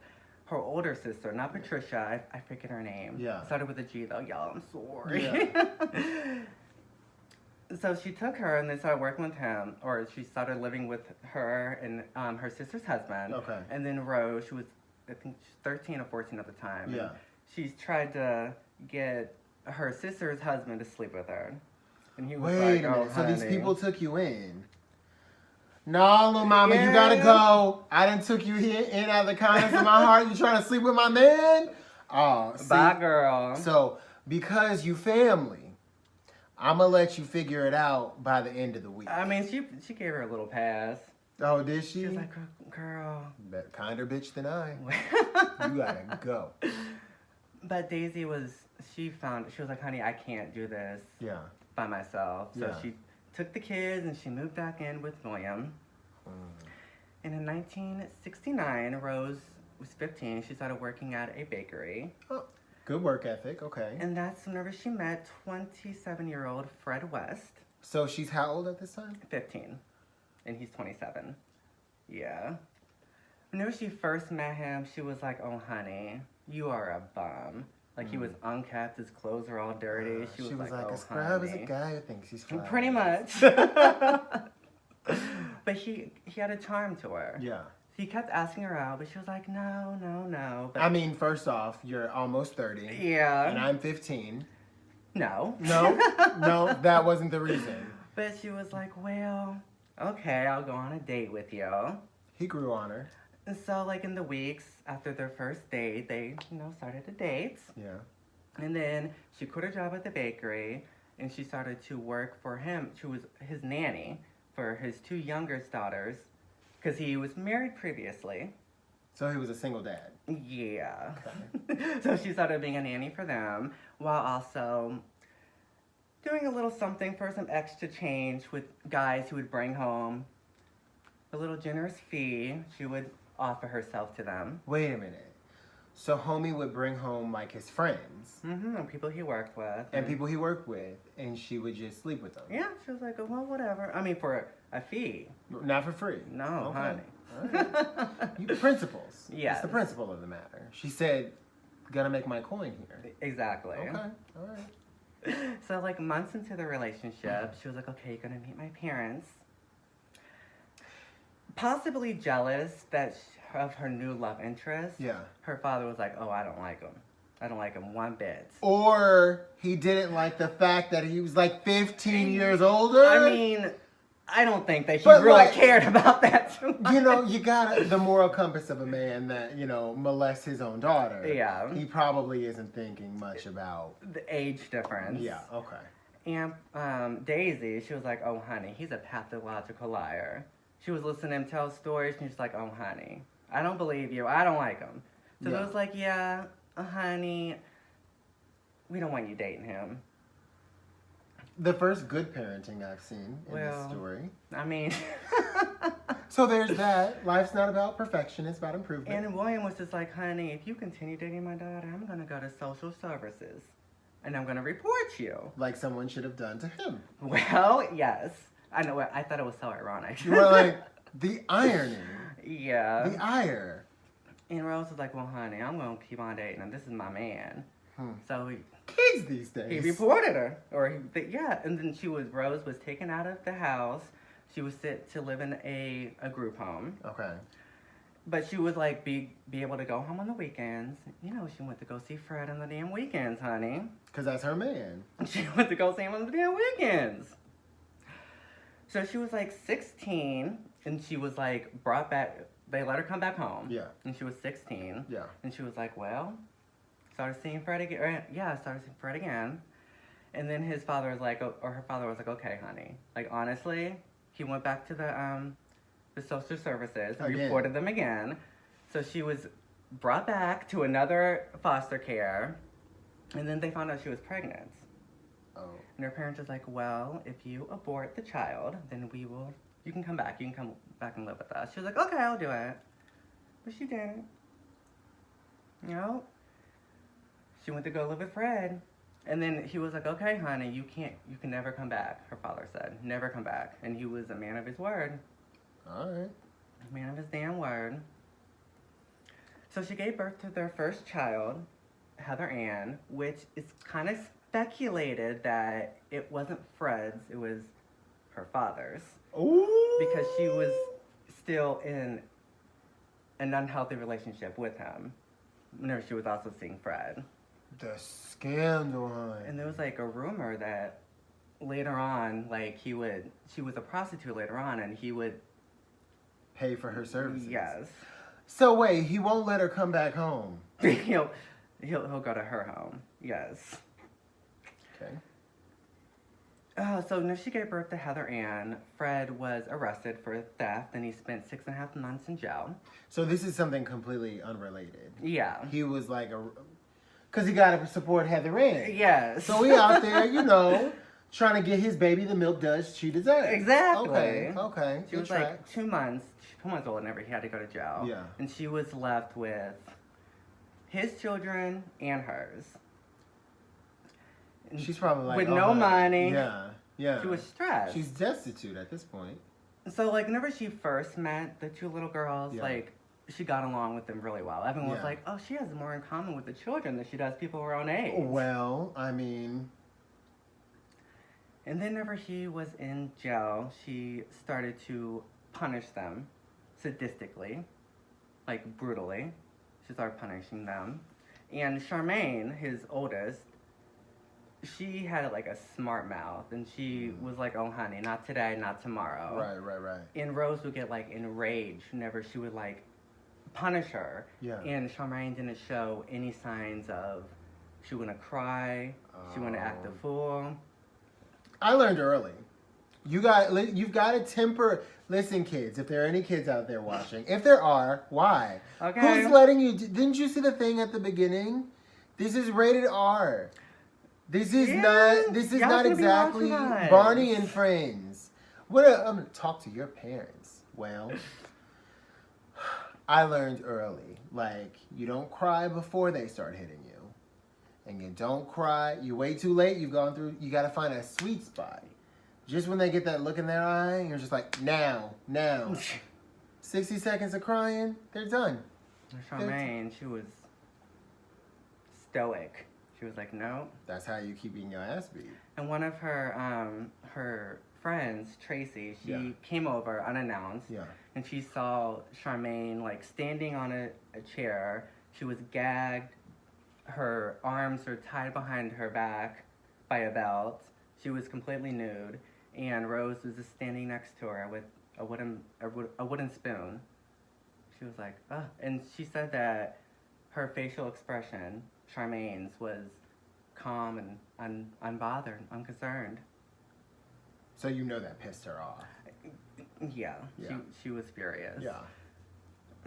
her older sister, not Patricia. I forget her name. Yeah. Started with a G though. Y'all, I'm sorry. Yeah. So she took her and they started working with him, or she started living with her and her sister's husband. Okay. And then Rose, she was, I think, 13 or 14 at the time. Yeah. And she's tried to get her sister's husband to sleep with her. And he was Wait like, a oh, minute. So these honey. people took you in. No, little mama, you gotta Yeah. go. I done took you here in out of the kindness of my heart. You trying to sleep with my man? Oh, see, Bye, girl. So, because you family, I'm gonna let you figure it out by the end of the week. I mean, she gave her a little pass. Oh, did she? She was like, girl. Kinder bitch than I. You gotta go. But Daisy she was like, honey, I can't do this Yeah. by myself. So Yeah. she took the kids and she moved back in with William. And in 1969, Rose was 15. She started working at a bakery. Oh, good work ethic. Okay. And that's whenever she met 27-year-old Fred West. So she's how old at this time? 15. And he's 27. Yeah. Whenever she first met him, she was like, oh, honey, you are a bum. Like, he was unkept, his clothes are all dirty. She was like, oh, a scrub is a honey. guy who thinks he's fly. Pretty much. But he had a charm to her. Yeah. He kept asking her out, but she was like, no, no, no. But I mean, first off, you're almost 30. yeah. And I'm 15. No. No, no, that wasn't the reason. But she was like, well, okay, I'll go on a date with you. He grew on her. And so, like, in the weeks after their first date, they, started to date. Yeah. And then she quit her job at the bakery, and she started to work for him. She was his nanny for his two youngest daughters, because he was married previously. So he was a single dad. Yeah. Okay. So she started being a nanny for them, while also doing a little something for some extra change with guys who would bring home a little generous fee. She would offer herself to them. Wait a minute. So homie would bring home like his friends And people he worked with. and people he worked with, and she would just sleep with them. Yeah, she was like, oh, well, whatever. I mean, for a fee. Not for free. No, honey. All right. You principles. Yes. It's the principle of the matter. She said, "Gonna make my coin here." Exactly. Okay. All right. So, like, months into the relationship, she was like, okay, you're gonna meet my parents. Possibly jealous of her new love interest. Yeah. Her father was like, oh, I don't like him. I don't like him one bit. Or he didn't like the fact that he was like 15 years older. I mean, I don't think that he But, really like, cared about that too much. you got the moral compass of a man that, molests his own daughter. Yeah. He probably isn't thinking much about. The age difference. Yeah, okay. And Daisy, she was like, oh, honey, he's a pathological liar. She was listening to him tell stories, and she's like, oh, honey, I don't believe you. I don't like him. So Yeah. it was like, yeah, honey, we don't want you dating him. The first good parenting I've seen in this Well, story. I mean... So there's that. Life's not about perfection, it's about improvement. And William was just like, honey, if you continue dating my daughter, I'm going to go to social services. And I'm going to report you. Like someone should have done to him. Well, yes. I know. I thought it was so ironic. You were like, the irony. Yeah. The ire. And Rose was like, well, honey, I'm going to keep on dating him. This is my man. So Kids these days. he reported her. Yeah. And then Rose was taken out of the house. She was sent to live in a group home. Okay. But she was like, be able to go home on the weekends. She went to go see Fred on the damn weekends, honey. Because that's her man. She went to go see him on the damn weekends. So she was like 16, and she was like brought back. They let her come back home. Yeah. And she was 16. Yeah. And she was like, well, Started seeing Fred again. Started seeing Fred again. And then his father was like, or her father was like, okay, honey. Like, honestly, he went back to the social services and Again. reported them again. So she was brought back to another foster care. And then they found out she was pregnant. Oh. And her parents was like, well, if you abort the child, then you can come back. You can come back and live with us. She was like, okay, I'll do it. But she didn't. You know? She went to go live with Fred. And then he was like, okay, honey, you can never come back, her father said. Never come back. And he was a man of his word. All right. A man of his damn word. So she gave birth to their first child, Heather Ann, which is kind of speculated that it wasn't Fred's, it was her father's. Ooh. Because she was still in an unhealthy relationship with him. Whenever she was also seeing Fred. The scandal, honey. And there was like a rumor that later on, like she was a prostitute later on, and he would pay for her services. Yes. So wait, he won't let her come back home. he'll go to her home. Yes. Okay. So when she gave birth to Heather Ann, Fred was arrested for theft, and he spent 6.5 months in jail. So this is something completely unrelated. Yeah. He was like because he got to support Heather Ann. Yes. So he out there, trying to get his baby the milk duds she deserves. Exactly. Okay. She was like 2 months old whenever he had to go to jail. Yeah. And she was left with his children and hers. She's probably like, with no money. Yeah. She was stressed. She's destitute at this point. So, like, whenever she first met the two little girls, like, she got along with them really well. Everyone was like, oh, she has more in common with the children than she does people her own age. Well, I mean... And then whenever he was in jail, she started to punish them sadistically, like, brutally. She started punishing them. And Charmaine, his oldest, she had like a smart mouth, and she was like, oh honey, not today, not tomorrow. Right. And Rose would get like enraged whenever she would like punish her. Yeah. And Charmaine didn't show any signs of she wouldn't cry, she wouldn't act a fool. I learned early. You've got to temper. Listen, kids, if there are any kids out there watching, if there are, why? Okay. Who's letting you? Didn't you see the thing at the beginning? This is rated R. This is not. This is not exactly Barney and Friends. I'm gonna talk to your parents. Well, I learned early. Like, you don't cry before they start hitting you, and you don't cry. You wait too late. You've gone through. You got to find a sweet spot. Just when they get that look in their eye, you're just like, now. 60 seconds of crying, they're done. Charmaine, she was stoic. She was like, no. That's how you keep getting your ass beat. And one of her friends, Tracy, she came over unannounced. Yeah. And she saw Charmaine like standing on a chair. She was gagged. Her arms were tied behind her back by a belt. She was completely nude. And Rose was just standing next to her with a wooden spoon. She was like, ugh. And she said that her facial expression, Charmaine's, was calm and unbothered, unconcerned. So that pissed her off. Yeah. She was furious. Yeah.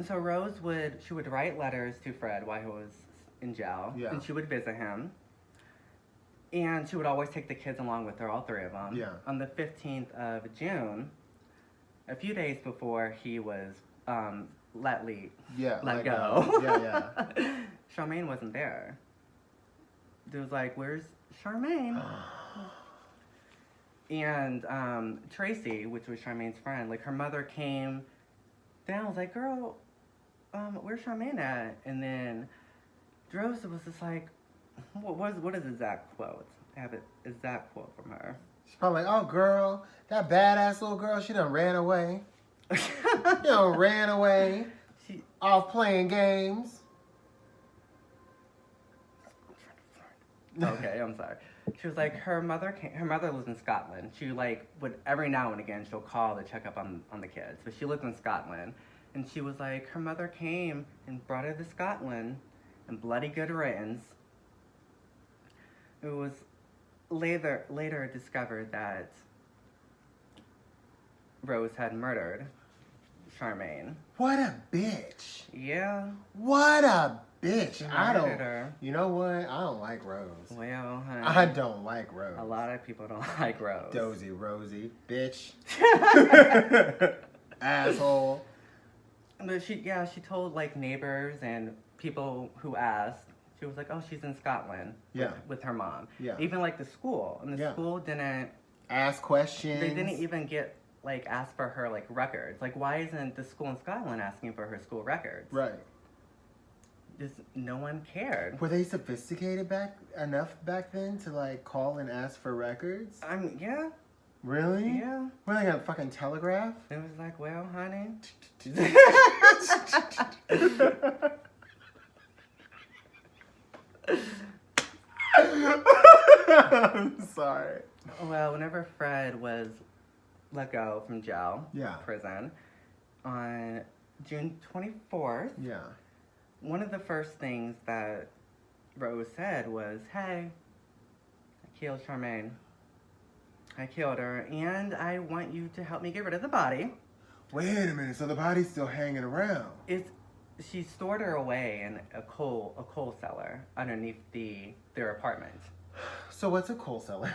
So Rose would write letters to Fred while he was in jail. Yeah. And she would visit him. And she would always take the kids along with her, all three of them. Yeah. On the 15th of June, a few days before he was let go. Yeah. Charmaine wasn't there. It was like, where's Charmaine? And Tracy, which was Charmaine's friend, like her mother came down, was like, girl, where's Charmaine at? And then Rose was just like, what is the exact quote? I have an exact quote from her. She's probably like, oh girl, that badass little girl, she done ran away. Ran away. She off playing games. Okay, I'm sorry. She was like, her mother lives in Scotland. She like would every now and again she'll call to check up on the kids. But she lived in Scotland. And she was like, her mother came and brought her to Scotland and bloody good riddance. It was later discovered that Rose had murdered Charmaine. What a bitch. Yeah. What a bitch. She I murdered don't. her. You know what? I don't like Rose. Well, honey, I don't like Rose. a lot of people don't like Rose. Dozy, Rosie, bitch. Asshole. But she told like neighbors and people who asked. She was like, "Oh, she's in Scotland." Yeah. With her mom. Yeah. Even like the school, and the school didn't ask questions. They didn't even ask for her like records. Like, why isn't the school in Scotland asking for her school records? Right. Just no one cared. Were they sophisticated enough back then to like call and ask for records? Yeah. Really? Yeah. Were they gonna fucking telegraph? It was like, well, honey. I'm sorry. Well, whenever Fred was let go from jail, prison, on June 24th, one of the first things that Rose said was, "Hey, I killed Charmaine. I killed her, and I want you to help me get rid of the body." Wait a minute, so the body's still hanging around? She stored her away in a coal cellar underneath their apartment. So what's a coal cellar?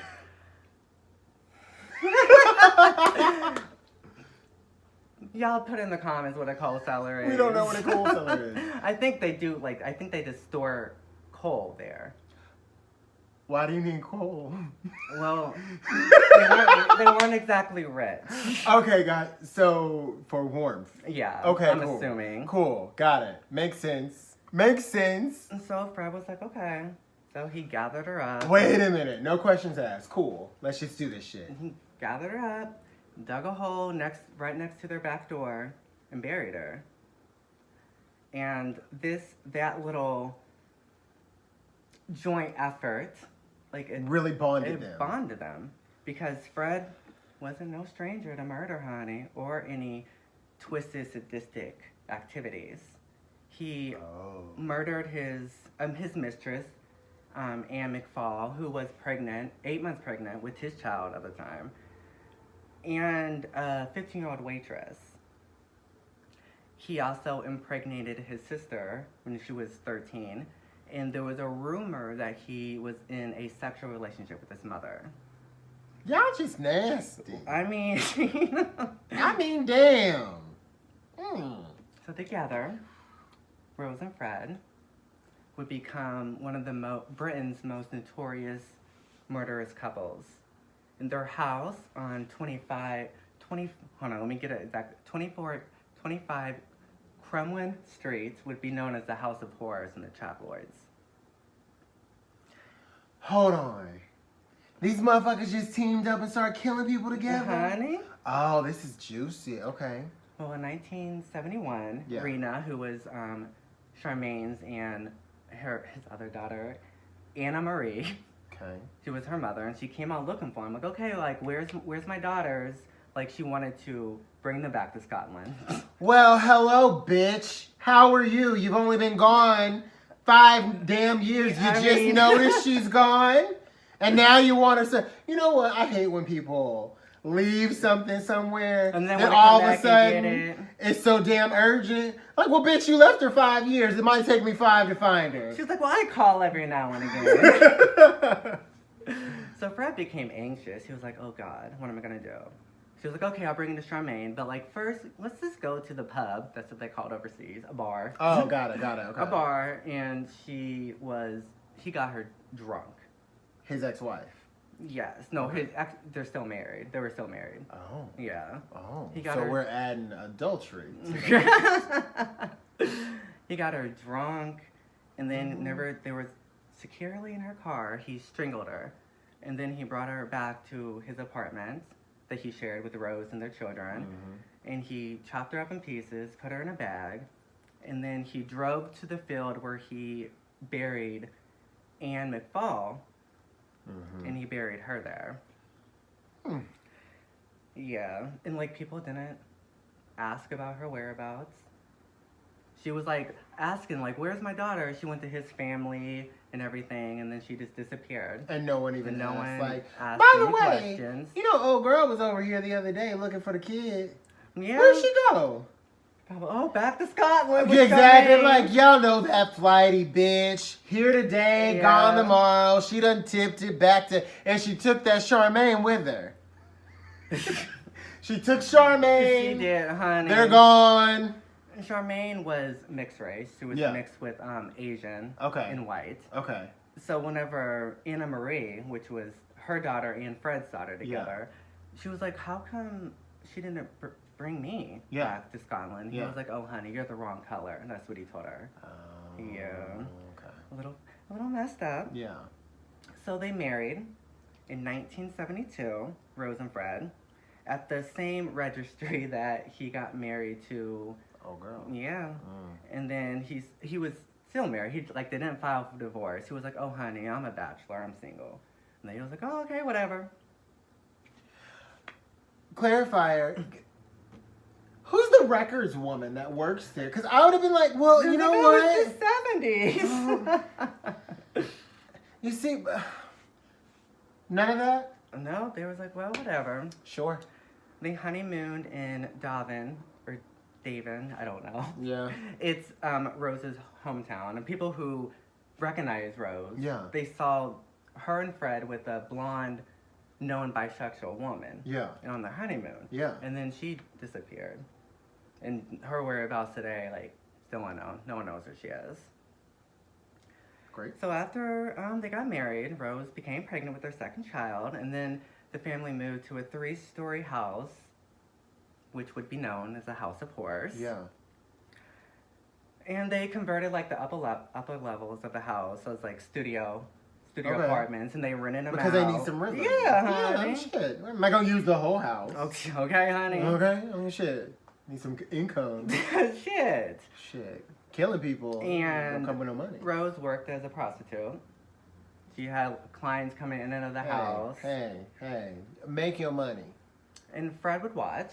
Y'all put in the comments what a coal cellar is. We don't know what a coal cellar is. I think they do, I think they just store coal there. Why do you need coal? Well, they weren't exactly rich. Okay, so for warmth. Yeah, okay, I'm cool. assuming. Cool, got it. Makes sense. Makes sense. And so Fred was like, okay. So he gathered her up. Wait a minute, no questions asked. Cool, let's just do this shit. He gathered her up, dug a hole right next to their back door, and buried her. And that little joint effort, it really bonded them. It bonded them. Because Fred wasn't no stranger to murder, honey, or any twisted, sadistic activities. He murdered his mistress, Anne McFall, who was pregnant, 8 months pregnant, with his child at the time, and a 15-year-old waitress. He also impregnated his sister when she was 13, and there was a rumor that he was in a sexual relationship with his mother. Y'all just nasty. I mean, damn. So together, Rose and Fred would become one of Britain's most notorious murderous couples. In their house on 25 Crumlin Street would be known as the House of Horrors in the tabloids. Hold on. These motherfuckers just teamed up and started killing people together? Honey? Oh, this is juicy. Okay. Well, in 1971, Rena, who was Charmaine's and his other daughter, Anna Marie. Okay. She was her mother, and she came out looking for him. Like, okay, where's my daughters? Like, she wanted to bring them back to Scotland. Well, hello, bitch. How are you? You've only been gone 5 damn years. You just noticed she's gone? And now you want her to... You know what? I hate when people leave something somewhere, and then all of a sudden, it's so damn urgent. Like, well, bitch, you left her 5 years. It might take me 5 to find her. She was like, well, I call every now and again. So Fred became anxious. He was like, oh, God, what am I going to do? She was like, okay, I'll bring you to Charmaine, but first, let's just go to the pub. That's what they called overseas, a bar. Oh, got it, okay. A bar, and he got her drunk. His ex-wife? Yes. No, they're still married. They were still married. Oh. Yeah. Oh. We're adding adultery. He got her drunk, and then they were securely in her car. He strangled her, and then he brought her back to his apartment that he shared with Rose and their children, and he chopped her up in pieces, put her in a bag, and then he drove to the field where he buried Anne McFall, and he buried her there. Yeah, and people didn't ask about her whereabouts. She was like asking, like, where's my daughter? She went to his family and everything, and then she just disappeared. And no one even no asked. one Like, asked by the any way, questions. you know, old girl was over here the other day looking for the kid. Yeah. Where'd she go? Oh, back to Scotland. with Exactly. Charmaine. Like, y'all know that flighty bitch. Here today, Yeah. gone tomorrow. She done tipped it back to, and she took that Charmaine with her. She took Charmaine. She did, honey. They're gone. Charmaine was mixed race. She was Yeah. mixed with Asian Okay. and white. Okay. So whenever Anna Marie, which was her daughter and Fred's daughter together, she was like, how come she didn't bring me back to Scotland? He was like, oh, honey, you're the wrong color. And that's what he told her. Yeah. Okay. A little messed up. Yeah. So they married in 1972, Rose and Fred, at the same registry that he got married to. Oh, girl. Yeah. And then he was still married. He like they didn't file for divorce. He was like, oh, honey, I'm a bachelor. I'm single. And then he was like, oh, okay, whatever. Clarifier. Who's the records woman that works there? Because I would have been like, well, you know what? It's the 70s. You see, none of that? No, they was like, well, whatever. Sure. They honeymooned in Davin, or Davin, I don't know. Yeah. It's Rose's hometown. And people who recognize Rose, Yeah. they saw her and Fred with a blonde, known bisexual woman. Yeah. On their honeymoon. Yeah. And then she disappeared. And her whereabouts today, like, still unknown. No one knows where she is. Great. So after they got married, Rose became pregnant with their second child, and then the family moved to a 3-story house, which would be known as a House of Horrors. Yeah. And they converted like the upper levels of the house as like studio apartments, and they rented them because out. they need some rhythm. Yeah, honey. Yeah, shit. Am I gonna use the whole house? Okay, honey. Okay. I mean, shit. Need some income. Shit. Shit. Killing people. And don't come with no money. Rose worked as a prostitute. She had clients coming in and out of the house. Hey. Make your money. And Fred would watch.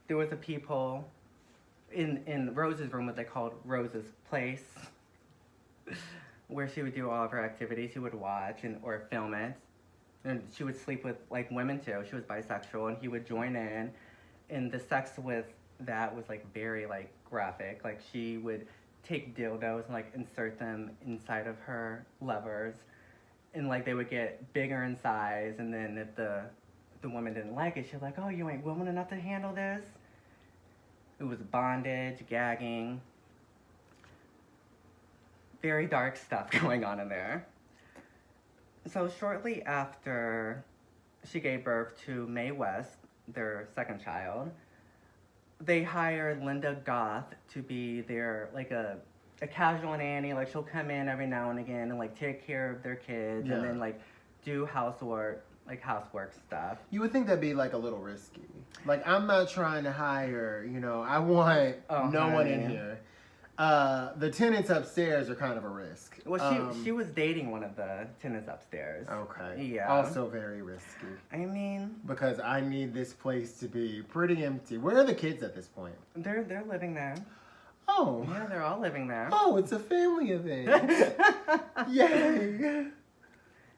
There was a peephole in Rose's room, what they called Rose's place, where she would do all of her activities. He would watch or film it. And she would sleep with like women too. She was bisexual, and he would join in. And the sex with that was like very like graphic. Like she would take dildos and like insert them inside of her lovers, and like they would get bigger in size. And then if the woman didn't like it, she was like, oh, you ain't woman enough to handle this. It was bondage, gagging, very dark stuff going on in there. So shortly after she gave birth to Mae West, their second child, they hired Linda Goth to be their, like a casual nanny. Like she'll come in every now and again and like take care of their kids and then like do housework stuff. You would think that'd be like a little risky. Like I'm not trying to hire, I want no one in here. The tenants upstairs are kind of a risk. Well, she was dating one of the tenants upstairs. Okay. Yeah. Also very risky. I mean, because I need this place to be pretty empty. Where are the kids at this point? They're living there. Oh. Yeah, they're all living there. Oh, it's a family event. Yay.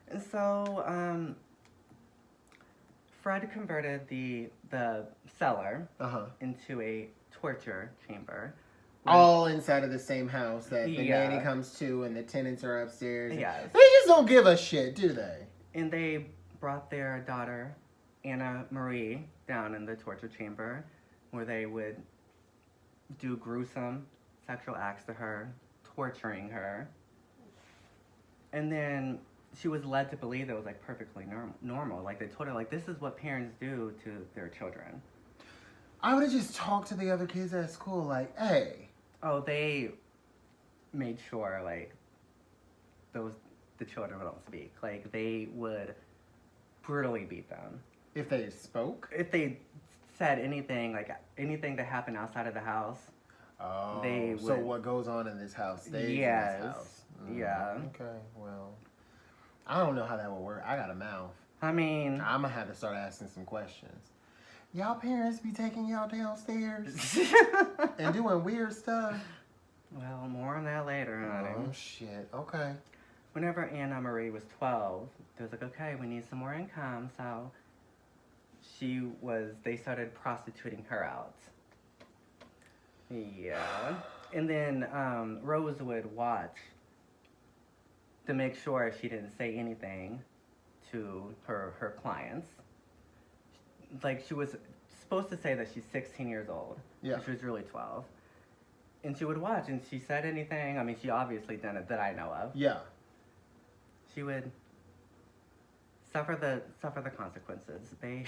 And so, Fred converted the cellar into a torture chamber. All inside of the same house that the nanny comes to and the tenants are upstairs. Yes. They just don't give a shit, do they? And they brought their daughter, Anna Marie, down in the torture chamber where they would do gruesome sexual acts to her, torturing her. And then she was led to believe that it was like perfectly normal. Like they told her, like, this is what parents do to their children. I would have just talked to the other kids at school, like, hey. Oh, they made sure, like, the children don't speak. Like, they would brutally beat them. If they spoke? If they said anything, like, anything that happened outside of the house, they would... So what goes on in this house stays in this house? Yeah. Okay, well, I don't know how that would work. I got a mouth. I mean... I'm going to have to start asking some questions. Y'all parents be taking y'all downstairs and doing weird stuff? Well, more on that later, honey. Oh, shit. Okay. Whenever Anna Marie was 12, they was like, okay, we need some more income. So they started prostituting her out. Yeah. And then Rose would watch to make sure she didn't say anything to her clients. Like, she was supposed to say that she's 16 years old. Yeah. She was really 12. And she would watch, and she said anything. I mean, she obviously done it that I know of. Yeah. She would suffer the consequences. They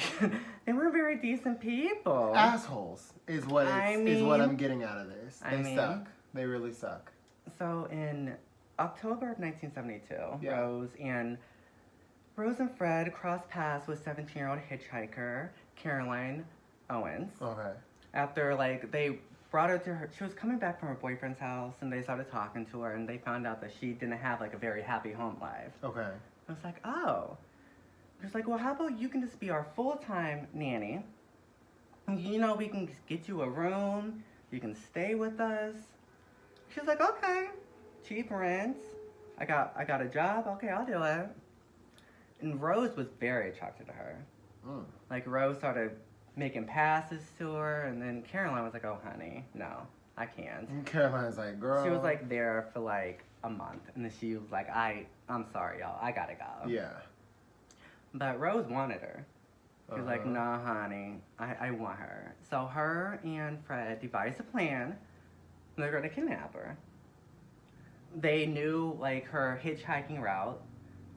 were very decent people. Assholes is what is what I'm getting out of this. They suck. They really suck. So in October of 1972, yeah. Rose and Fred crossed paths with 17-year-old hitchhiker Caroline Owens. Okay. After, like, they brought her to her, she was coming back from her boyfriend's house, and they started talking to her, and they found out that she didn't have, like, a very happy home life. Okay. I was like, oh. She was like, well, how about you can just be our full-time nanny? You know, we can get you a room. You can stay with us. She was like, okay. Cheap rent. I got a job. Okay, I'll do it. And Rose was very attracted to her. Mm. Like, Rose started making passes to her, and then Caroline was like, oh, honey, no, I can't. And Caroline's like, girl. She was, like, there for, like, a month, and then she was like, I'm sorry, y'all, I gotta go. Yeah. But Rose wanted her. She was like, nah, honey, I want her. So her and Fred devised a plan. They're gonna kidnap her. They knew, like, her hitchhiking route,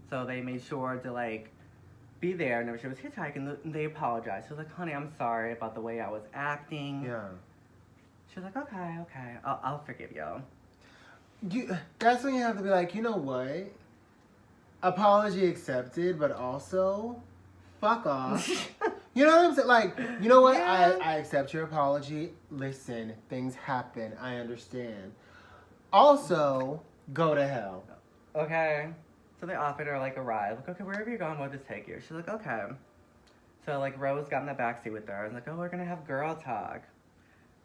so they made sure to, like, be there. And she was hitchhiking, they apologized. She was like, honey, I'm sorry about the way I was acting. Yeah. She was like, okay, I'll forgive you. That's when you have to be like, you know what? Apology accepted, but also, fuck off. You know what I'm saying? Like, you know what? Yeah. I accept your apology. Listen, things happen. I understand. Also, go to hell. Okay. So they offered her, like, a ride. Like, okay, wherever you're going, we'll just take you. She's like, okay. So, like, Rose got in the backseat with her. I was like, oh, we're going to have girl talk.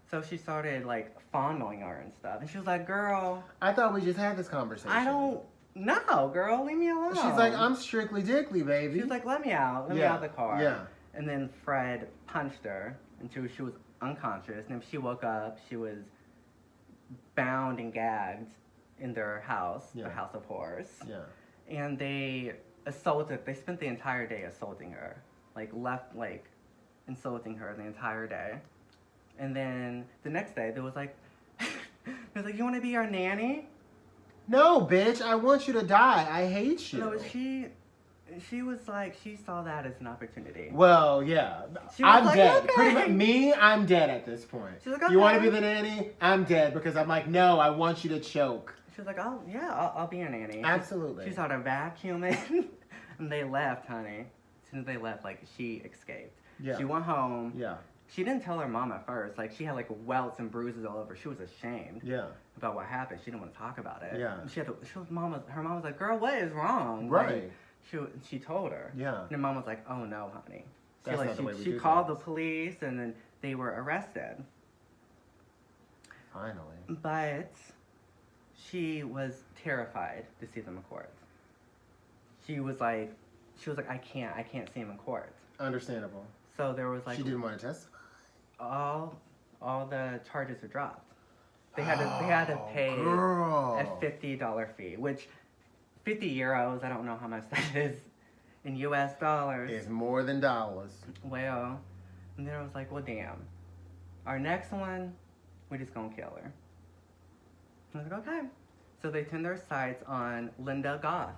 So she started, like, fondling her and stuff. And she was like, girl. I thought we just had this conversation. I don't. No, girl, leave me alone. She's like, I'm strictly dickly, baby. She was like, let me out. Let me out of the car. Yeah. And then Fred punched her until she was unconscious. And when she woke up, she was bound and gagged in their house, the House of Horrors. Yeah. And they spent the entire day assaulting her. Insulting her the entire day. And then the next day, there was like, you want to be our nanny? No, bitch, I want you to die. I hate you. No, she was like, she saw that as an opportunity. Well, yeah. I'm like, dead. Okay. Pretty much, me, I'm dead at this point. She's like, okay. You want to be the nanny? I'm dead because I'm like, no, I want you to choke. She was like, oh, yeah, I'll be a nanny. Absolutely. She started vacuuming, and they left, honey. As soon as they left, like, she escaped. Yeah. She went home. Yeah. She didn't tell her mom at first. Like, she had, like, welts and bruises all over. She was ashamed. Yeah. About what happened. She didn't want to talk about it. Yeah. Her mom was like, girl, what is wrong? Right. Like, she told her. Yeah. And her mom was like, oh, no, honey. She called the police, and then they were arrested. Finally. But she was terrified to see them in court. She was like, I can't see him in court. Understandable. So there was like, she didn't want to testify. All the charges were dropped. They had to pay a $50 fee, which 50 euros, I don't know how much that is in US dollars. It's more than dollars. Well, and then I was like, well, damn. Our next one, we're just gonna kill her. I was like, okay. So they turned their sights on Linda Goth.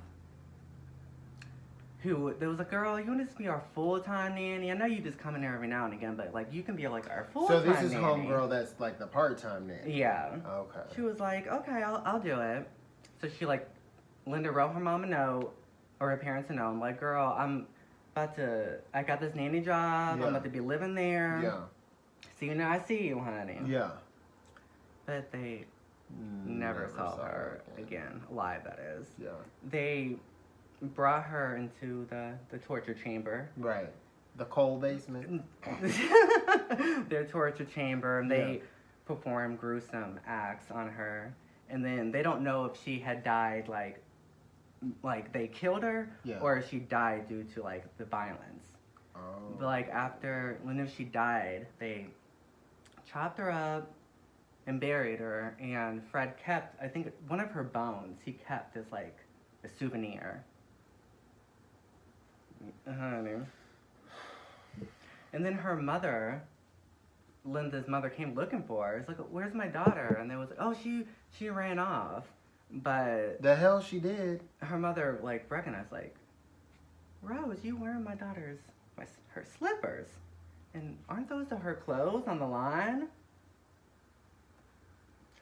There was a girl, you want to be our full-time nanny? I know you just come in there every now and again, but, like, you can be, like, our full-time nanny. So this is homegirl that's, like, the part-time nanny? Yeah. Okay. She was like, okay, I'll do it. So she, like, Linda wrote her mom a note, or her parents a note. I'm like, girl, I got this nanny job. Yeah. I'm about to be living there. Yeah. So, I see you, honey. Yeah. But they never saw her again. Alive, that is. Yeah. They brought her into the torture chamber. Right. The coal basement. Their torture chamber. And they perform gruesome acts on her, and then they don't know if she had died like they killed her, Yeah. or if she died due to like the violence. Oh. But like when she died, they chopped her up and buried her, and Fred kept, I think, one of her bones. He kept as like a souvenir. Honey. And then her mother, Linda's mother, came looking for her. It's like, where's my daughter? And they was like, oh, she ran off. But The hell she did. her mother like recognized, like, Rose, you wearing my daughter's her slippers, and aren't those her clothes on the line?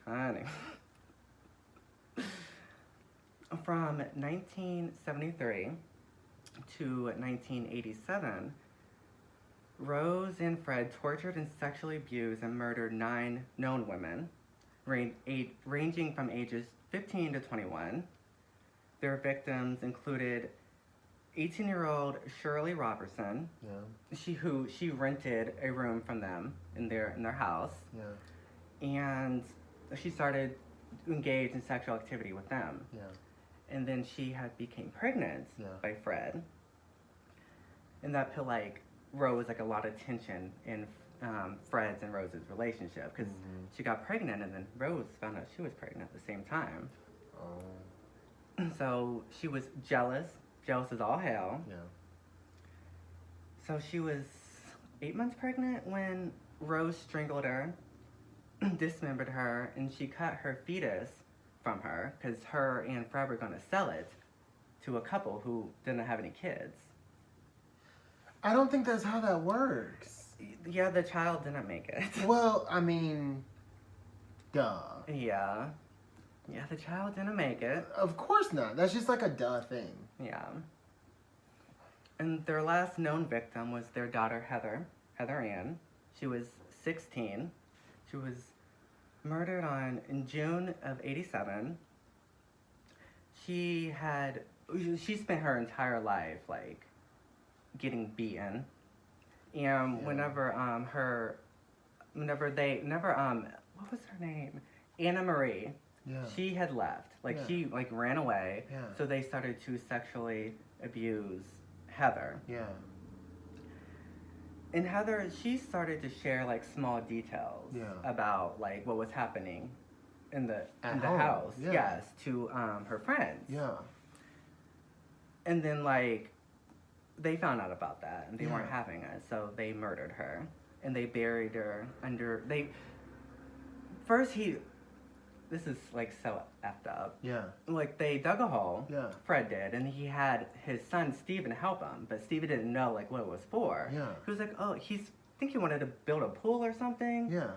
Honey. From 1973 to 1987, Rose and Fred tortured and sexually abused and murdered 9 known women, ranging from ages 15 to 21. Their victims included 18-year-old Shirley Robertson. Yeah. She rented a room from them in their house. Yeah. And she started to engage in sexual activity with them. Yeah. And then she became pregnant by Fred. And that put like Rose like a lot of tension in Fred's and Rose's relationship, because she got pregnant, and then Rose found out she was pregnant at the same time. Oh. So she was jealous as all hell. Yeah. So she was 8 months pregnant when Rose strangled her, dismembered her, and she cut her fetus from her because her and Fred were going to sell it to a couple who didn't have any kids. I don't think that's how that works. Yeah, the child didn't make it. Well, I mean, duh. Yeah. Yeah, the child didn't make it. Of course not. That's just like a duh thing. Yeah. And their last known victim was their daughter, Heather Ann. She was 16. She was murdered in June of 87. She spent her entire life, like, getting beaten. And what was her name? Anna Marie. Yeah. She had left. Like, she, like, ran away. Yeah. So they started to sexually abuse Heather. Yeah. And Heather, she started to share, like, small details about, like, what was happening in the house. Yeah. Yes, to her friends. Yeah. And then, like, they found out about that, and they weren't having it, so they murdered her. And they buried her this is, like, so effed up. Yeah. Like, they dug a hole. Yeah. Fred did, and he had his son Steven help him, but Steven didn't know, like, what it was for. Yeah. He was like, I think he wanted to build a pool or something. Yeah.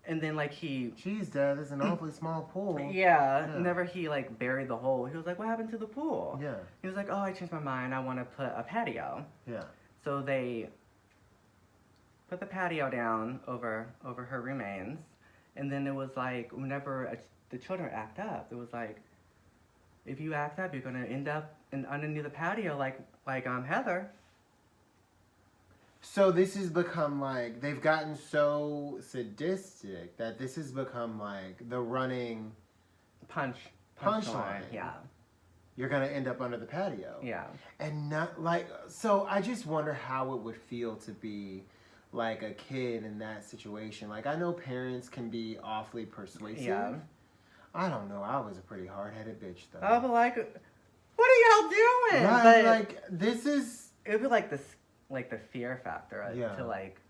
And then, like, Jeez, Dad, this is an awfully small pool. Yeah. Whenever he, like, buried the hole, he was like, what happened to the pool? Yeah. He was like, I changed my mind. I want to put a patio. Yeah. So they put the patio down over her remains. And then it was like, whenever the children act up, it was like, if you act up, you're going to end up underneath the patio like Heather. So this has become like, they've gotten so sadistic that this has become like the running punchline. Yeah. You're going to end up under the patio. Yeah. And not like, so I just wonder how it would feel to be like a kid in that situation. Like, I know parents can be awfully persuasive. Yeah. I don't know. I was a pretty hard-headed bitch, though. Oh, but like, what are y'all doing? Right, but like, this is... It would be like this, like the fear factor to like,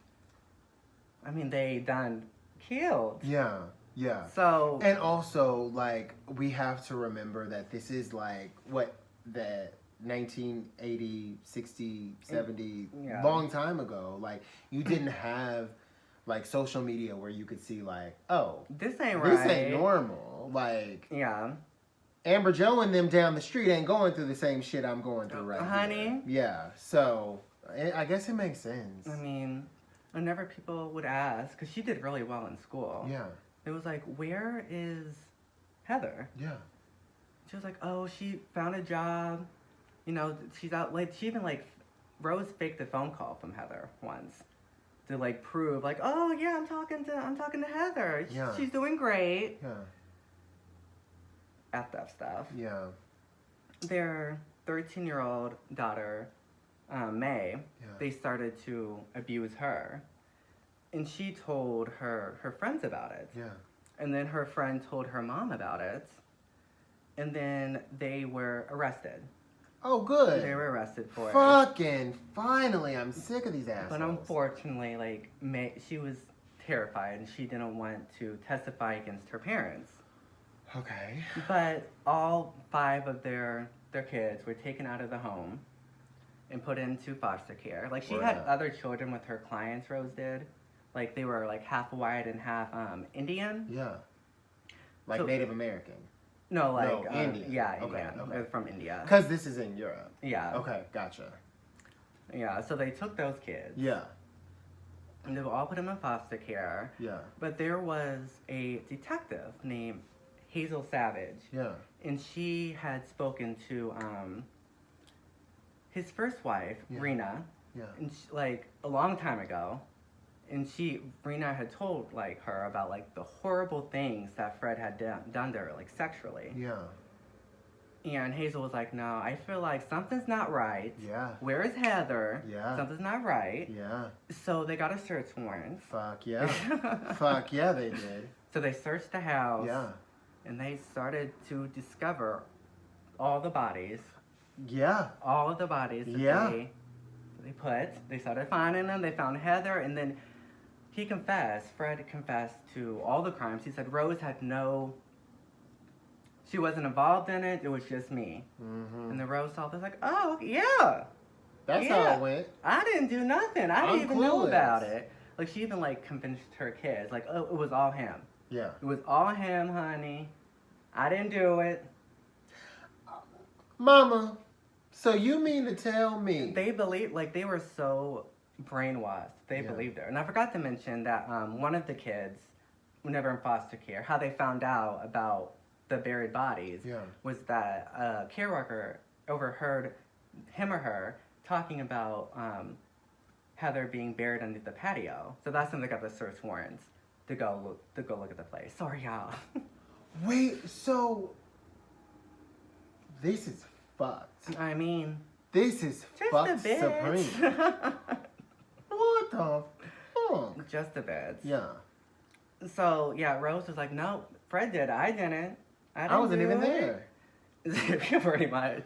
I mean, they done killed. Yeah, yeah. So... And also, like, we have to remember that this is like, the 1980, 60, 70, long time ago. Like, you didn't have, like, social media where you could see, like, this ain't normal. Like, yeah. Amber Joe and them down the street ain't going through the same shit I'm going through right honey. here. Yeah, so, I guess it makes sense. I mean, whenever people would ask, because she did really well in school. Yeah. It was like, where is Heather? Yeah. She was like, she found a job. You know, she's out, like, she even, like, Rose faked a phone call from Heather once to like prove like, oh yeah, I'm talking to Heather. Yeah. She's doing great. Yeah. F that stuff. Yeah. Their 13-year-old daughter, May, Yeah. they started to abuse her. And she told her friends about it. Yeah. And then her friend told her mom about it. And then they were arrested. Oh, good. They were arrested for it. Fucking finally, I'm sick of these assholes. But unfortunately, like, she was terrified and she didn't want to testify against her parents. Okay. But all 5 of their kids were taken out of the home and put into foster care. Like, she had other children with her clients, Rose did. Like, they were, like, half white and half Indian. Yeah. Like So- Native American. No, like, Indian. yeah, Okay, Indian. okay. They're from India. Because this is in Europe. Yeah. Okay, gotcha. Yeah, so they took those kids. Yeah. And they all put them in foster care. Yeah. But there was a detective named Hazel Savage. Yeah. And she had spoken to his first wife, Yeah. Rena, Yeah. and like a long time ago. And Rena had told like her about like the horrible things that Fred had done to her, like sexually. Yeah. And Hazel was like, no, I feel like something's not right. Yeah. Where is Heather? Yeah. Something's not right. Yeah. So they got a search warrant. Fuck yeah. Fuck yeah, they did. So they searched the house. Yeah. And they started to discover all the bodies. Yeah. All of the bodies that Yeah. they started finding them. They found Heather, and then Fred confessed to all the crimes. He said Rose she wasn't involved in it, it was just me. Mm-hmm. And the Rose officer was like, oh, yeah. That's Yeah. how it went. I didn't do nothing. I didn't I'm even know clueless. about it. Like, she even, like, convinced her kids, like, oh, it was all him. Yeah. It was all him, honey. I didn't do it. Mama, so you mean to tell me? They believed, like, they were so brainwashed. They Yeah. believed her. And I forgot to mention that one of the kids, whenever in foster care, how they found out about the buried bodies Yeah. was that a care worker overheard him or her talking about Heather being buried under the patio. So that's when they got the search warrants to go look at the place. Sorry, y'all. Wait, so this is fucked. I mean, This is just fucked a bit. supreme. What the fuck? Just a bit. Yeah. So yeah, Rose was like, "No, Fred did. I didn't. I wasn't do even it." there. Pretty much.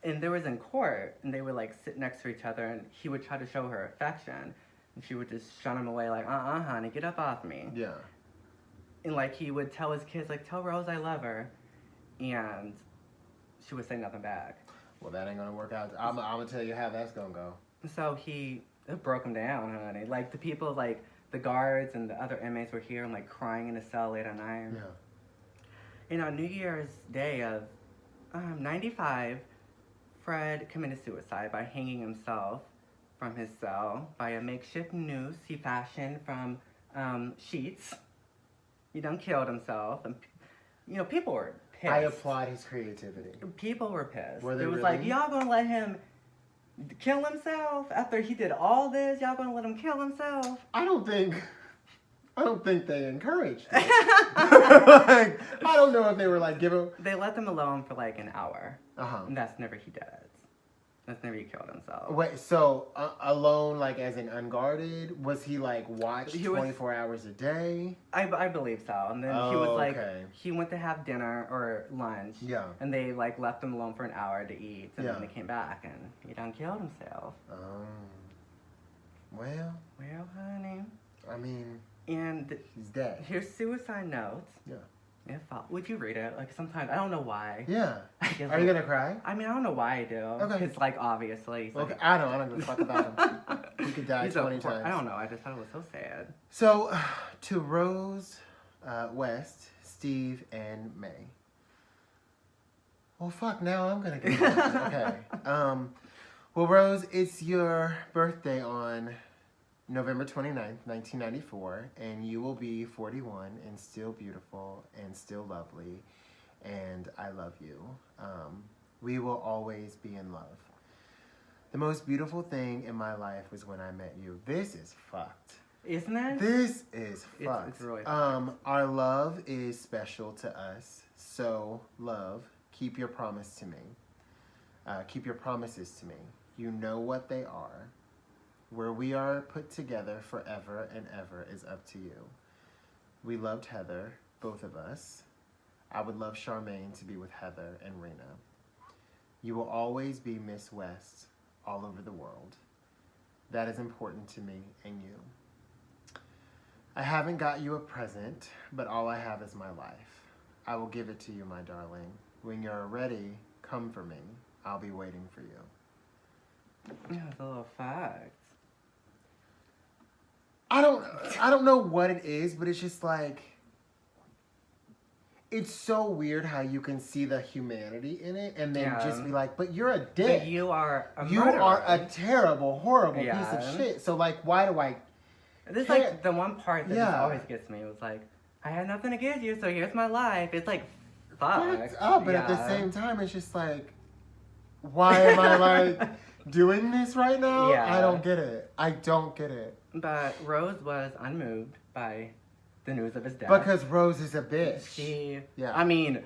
And there was in court, and they would like sit next to each other, and he would try to show her affection, and she would just shun him away, like, honey, get up off me. Yeah. And like he would tell his kids, like, tell Rose I love her, and she would say nothing back. Well, that ain't gonna work out. I'm gonna tell you how that's gonna go. So it broke him down, honey. Like the people, like the guards and the other inmates were here and like crying in the cell late at night. Yeah. And on New Year's Day of 95, Fred committed suicide by hanging himself from his cell by a makeshift noose he fashioned from sheets. He done killed himself. And, people were pissed. I applaud his creativity. People were pissed. Were they It was really? like, y'all gonna let him kill himself after he did all this? Y'all gonna let him kill himself? I don't think they encouraged it. Like, I don't know if they were like, give him. They let them alone for like an hour. Uh-huh. And that's never he did it. That's never he killed himself. Wait, so alone, like as in unguarded, was he like watched He was- 24 hours a day? I believe so. And then he Oh, was like, okay. he went to have dinner or lunch. Yeah. And they like left him alone for an hour to eat. And Yeah. then they came back and he done killed himself. Well, Well, honey. I mean, And he's dead. here's suicide notes. Yeah. Would you read it? Like sometimes, I don't know why. Yeah. I guess Are you gonna cry? I mean, I don't know why I do. Okay. Because, like, obviously. He's Okay, like, I don't give a fuck about him. He could die he's 20 a poor, times. I don't know. I just thought it was so sad. So, to Rose, West, Steve, and May. Well, fuck, now I'm gonna get okay. Well, Rose, it's your birthday on November 29th, 1994, and you will be 41 and still beautiful and still lovely, and I love you. We will always be in love. The most beautiful thing in my life was when I met you. This is fucked. Isn't it? This is fucked. It's really fucked. Our love is special to us. So, love, keep your promise to me. Keep your promises to me. You know what they are. Where we are put together forever and ever is up to you. We loved Heather, both of us. I would love Charmaine to be with Heather and Rena. You will always be Miss West all over the world. That is important to me and you. I haven't got you a present, but all I have is my life. I will give it to you, my darling. When you're ready, come for me. I'll be waiting for you. Yeah, it's a little fact. I don't know what it is, but it's just like, it's so weird how you can see the humanity in it and then just be like, but you're a dick. But you are a You murderer. are a terrible, horrible piece of shit. So like, why do I This is care? like the one part that just always gets me. It was like, I had nothing against you, so here's my life. It's like, fuck. Fucked up, but at the same time, it's just like, why am I like doing this right now? Yeah. I don't get it. I don't get it. But Rose was unmoved by the news of his death. Because Rose is a bitch. I mean,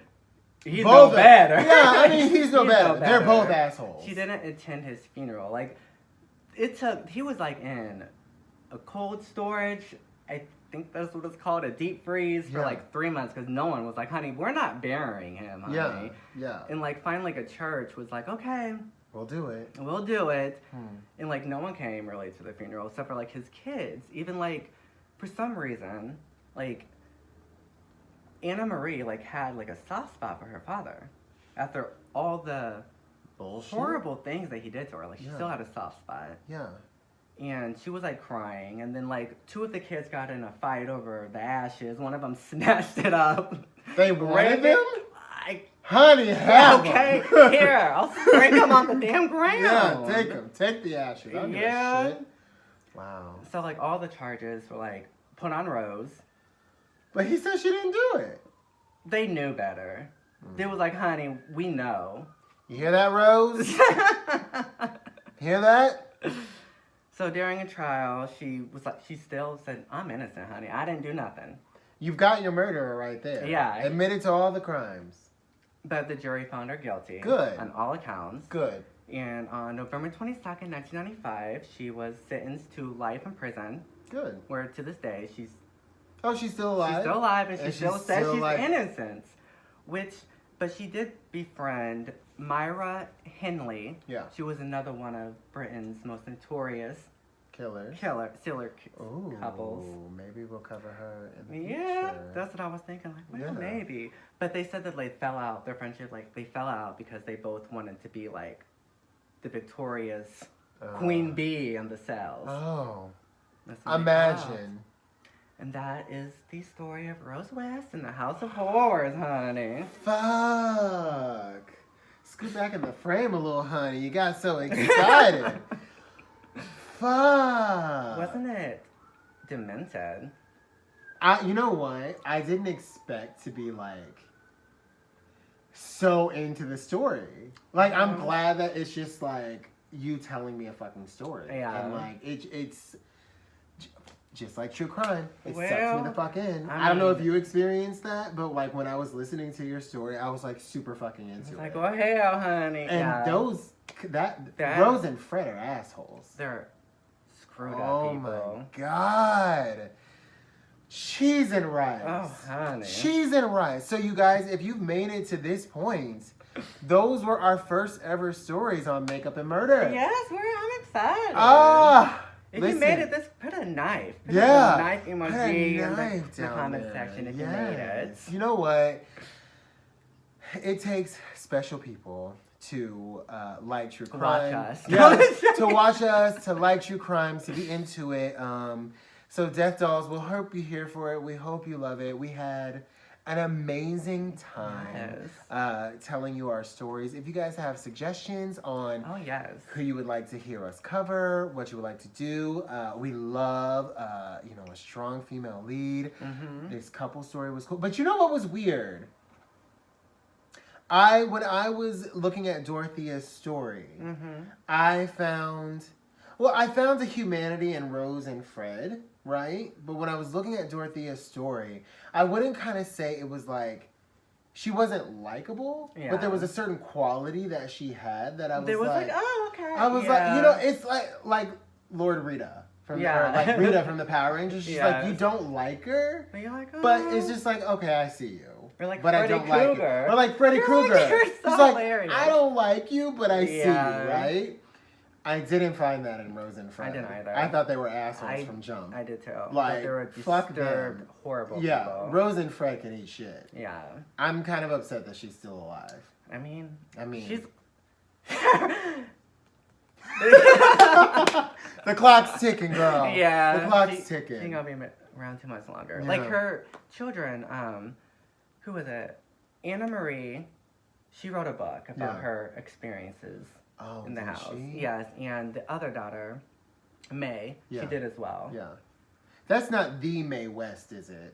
he's Both no better. Yeah, I mean, he's no better. They're both assholes. She didn't attend his funeral. Like, he was like in a cold storage, I think that's what it's called, a deep freeze for like 3 months because no one was like, honey, we're not burying him, honey. Yeah. And like finally like a church was like, okay, we'll do it. We'll do it. And like no one came really to the funeral except for like his kids. Even like for some reason, like Anna Marie like had like a soft spot for her father after all the bullshit, horrible things that he did to her. Like she still had a soft spot. Yeah. And she was like crying, and then like 2 of the kids got in a fight over the ashes. One of them snatched it up. They wanted them? Honey, yeah, have okay, them. here, I'll spring them on the damn ground. Yeah, take them. Take the ashes. I don't give a shit. Wow. So like all the charges were like put on Rose. But he said she didn't do it. They knew better. They was like, honey, we know. You hear that, Rose? Hear that? So during a trial, she still said, I'm innocent, honey. I didn't do nothing. You've got your murderer right there. Yeah. Admitted to all the crimes. But the jury found her guilty. Good. On all accounts. Good. And on November 22nd, 1995, she was sentenced to life in prison. Good. Where to this day, she's... Oh, she's still alive? She's still alive, and she still says she's like... innocent. But she did befriend Myra Henley. Yeah. She was another one of Britain's most notorious serial couples. Maybe we'll cover her in the future. Yeah, that's what I was thinking. Like, well, maybe. But they said that they fell out. Their friendship, like, they fell out because they both wanted to be like the victorious queen bee in the cells. Oh. Imagine. And that is the story of Rose West and the House of Horrors, honey. Fuck. Scoot back in the frame a little, honey. You got so excited. Fuck. Wasn't it demented? You know what? I didn't expect to be like so into the story. Like, I'm glad that it's just like you telling me a fucking story. Yeah. And like it's just like true crime. It well, sucks me the fuck in. I don't know if you experienced that, but like when I was listening to your story, I was like super fucking into it. Like, go hell, honey. And that Rose and Fred are assholes. They're screwed up people. Oh my god. Cheese and rice. Oh, honey. Cheese and rice. So you guys, if you've made it to this point, those were our first ever stories on Makeup and Murder. Yes, I'm excited. If you made it, put a knife. Put a knife emoji in the comment section if you made it. You know what? It takes special people to like true crime. Watch us. Yeah, to watch us, to like true crime, to be into it. So Death Dolls, we'll hope you're here for it. We hope you love it. We had an amazing time telling you our stories. If you guys have suggestions on who you would like to hear us cover, what you would like to do, we love a strong female lead. This couple story was cool. But you know what was weird? when I was looking at Dorothea's story, I found the humanity in Rose and Fred, right? But when I was looking at Dorothea's story, I wouldn't kind of say it was like she wasn't likable, but there was a certain quality that she had that I was like, oh, okay. I was like, you know, it's like Lord Rita. Or like Rita from the Power Rangers. She's like, you don't like her, but you're like, oh. But it's just like, okay, I see you. Or like but Freddy I don't Krueger. like you. Or like Freddy Krueger. You're so it's like, hilarious. I don't like you, but I see you, right? I didn't find that in Rose and Fred. I didn't either. I thought they were assholes from jump. I did too. Like, they were fuck them. Horrible yeah, people. Rose and Fred can eat shit. Yeah. I'm kind of upset that she's still alive. I mean, she's... the clock's ticking, girl. Yeah. The clock's ticking. She's gonna be around too much longer. Yeah. Like her children, who was it? Anna Marie, she wrote a book about her experiences in the house. She? Yes, and the other daughter, May, she did as well. Yeah. That's not the Mae West, is it?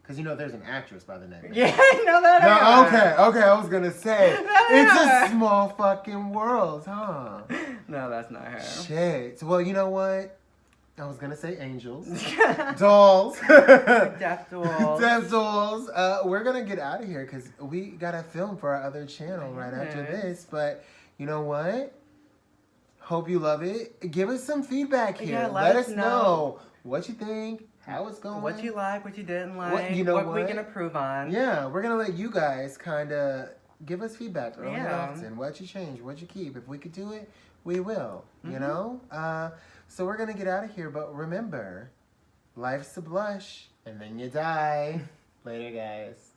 Because you know there's an actress by the name. Yeah, I know that. No, okay, I was gonna say it's a small fucking world, huh? No, that's not her. Shit. Well, you know what? I was gonna say angels, dolls, death dolls. Death dolls. We're gonna get out of here because we gotta film for our other channel right after this. But you know what? Hope you love it. Give us some feedback here. Yeah, let us know what you think. How it's going. What you like, what you didn't like. What we can improve on. Yeah, we're going to let you guys kind of give us feedback early and often. What you change, what you keep. If we could do it, we will, you know? So we're going to get out of here. But remember, life's a blush and then you die. Later, guys.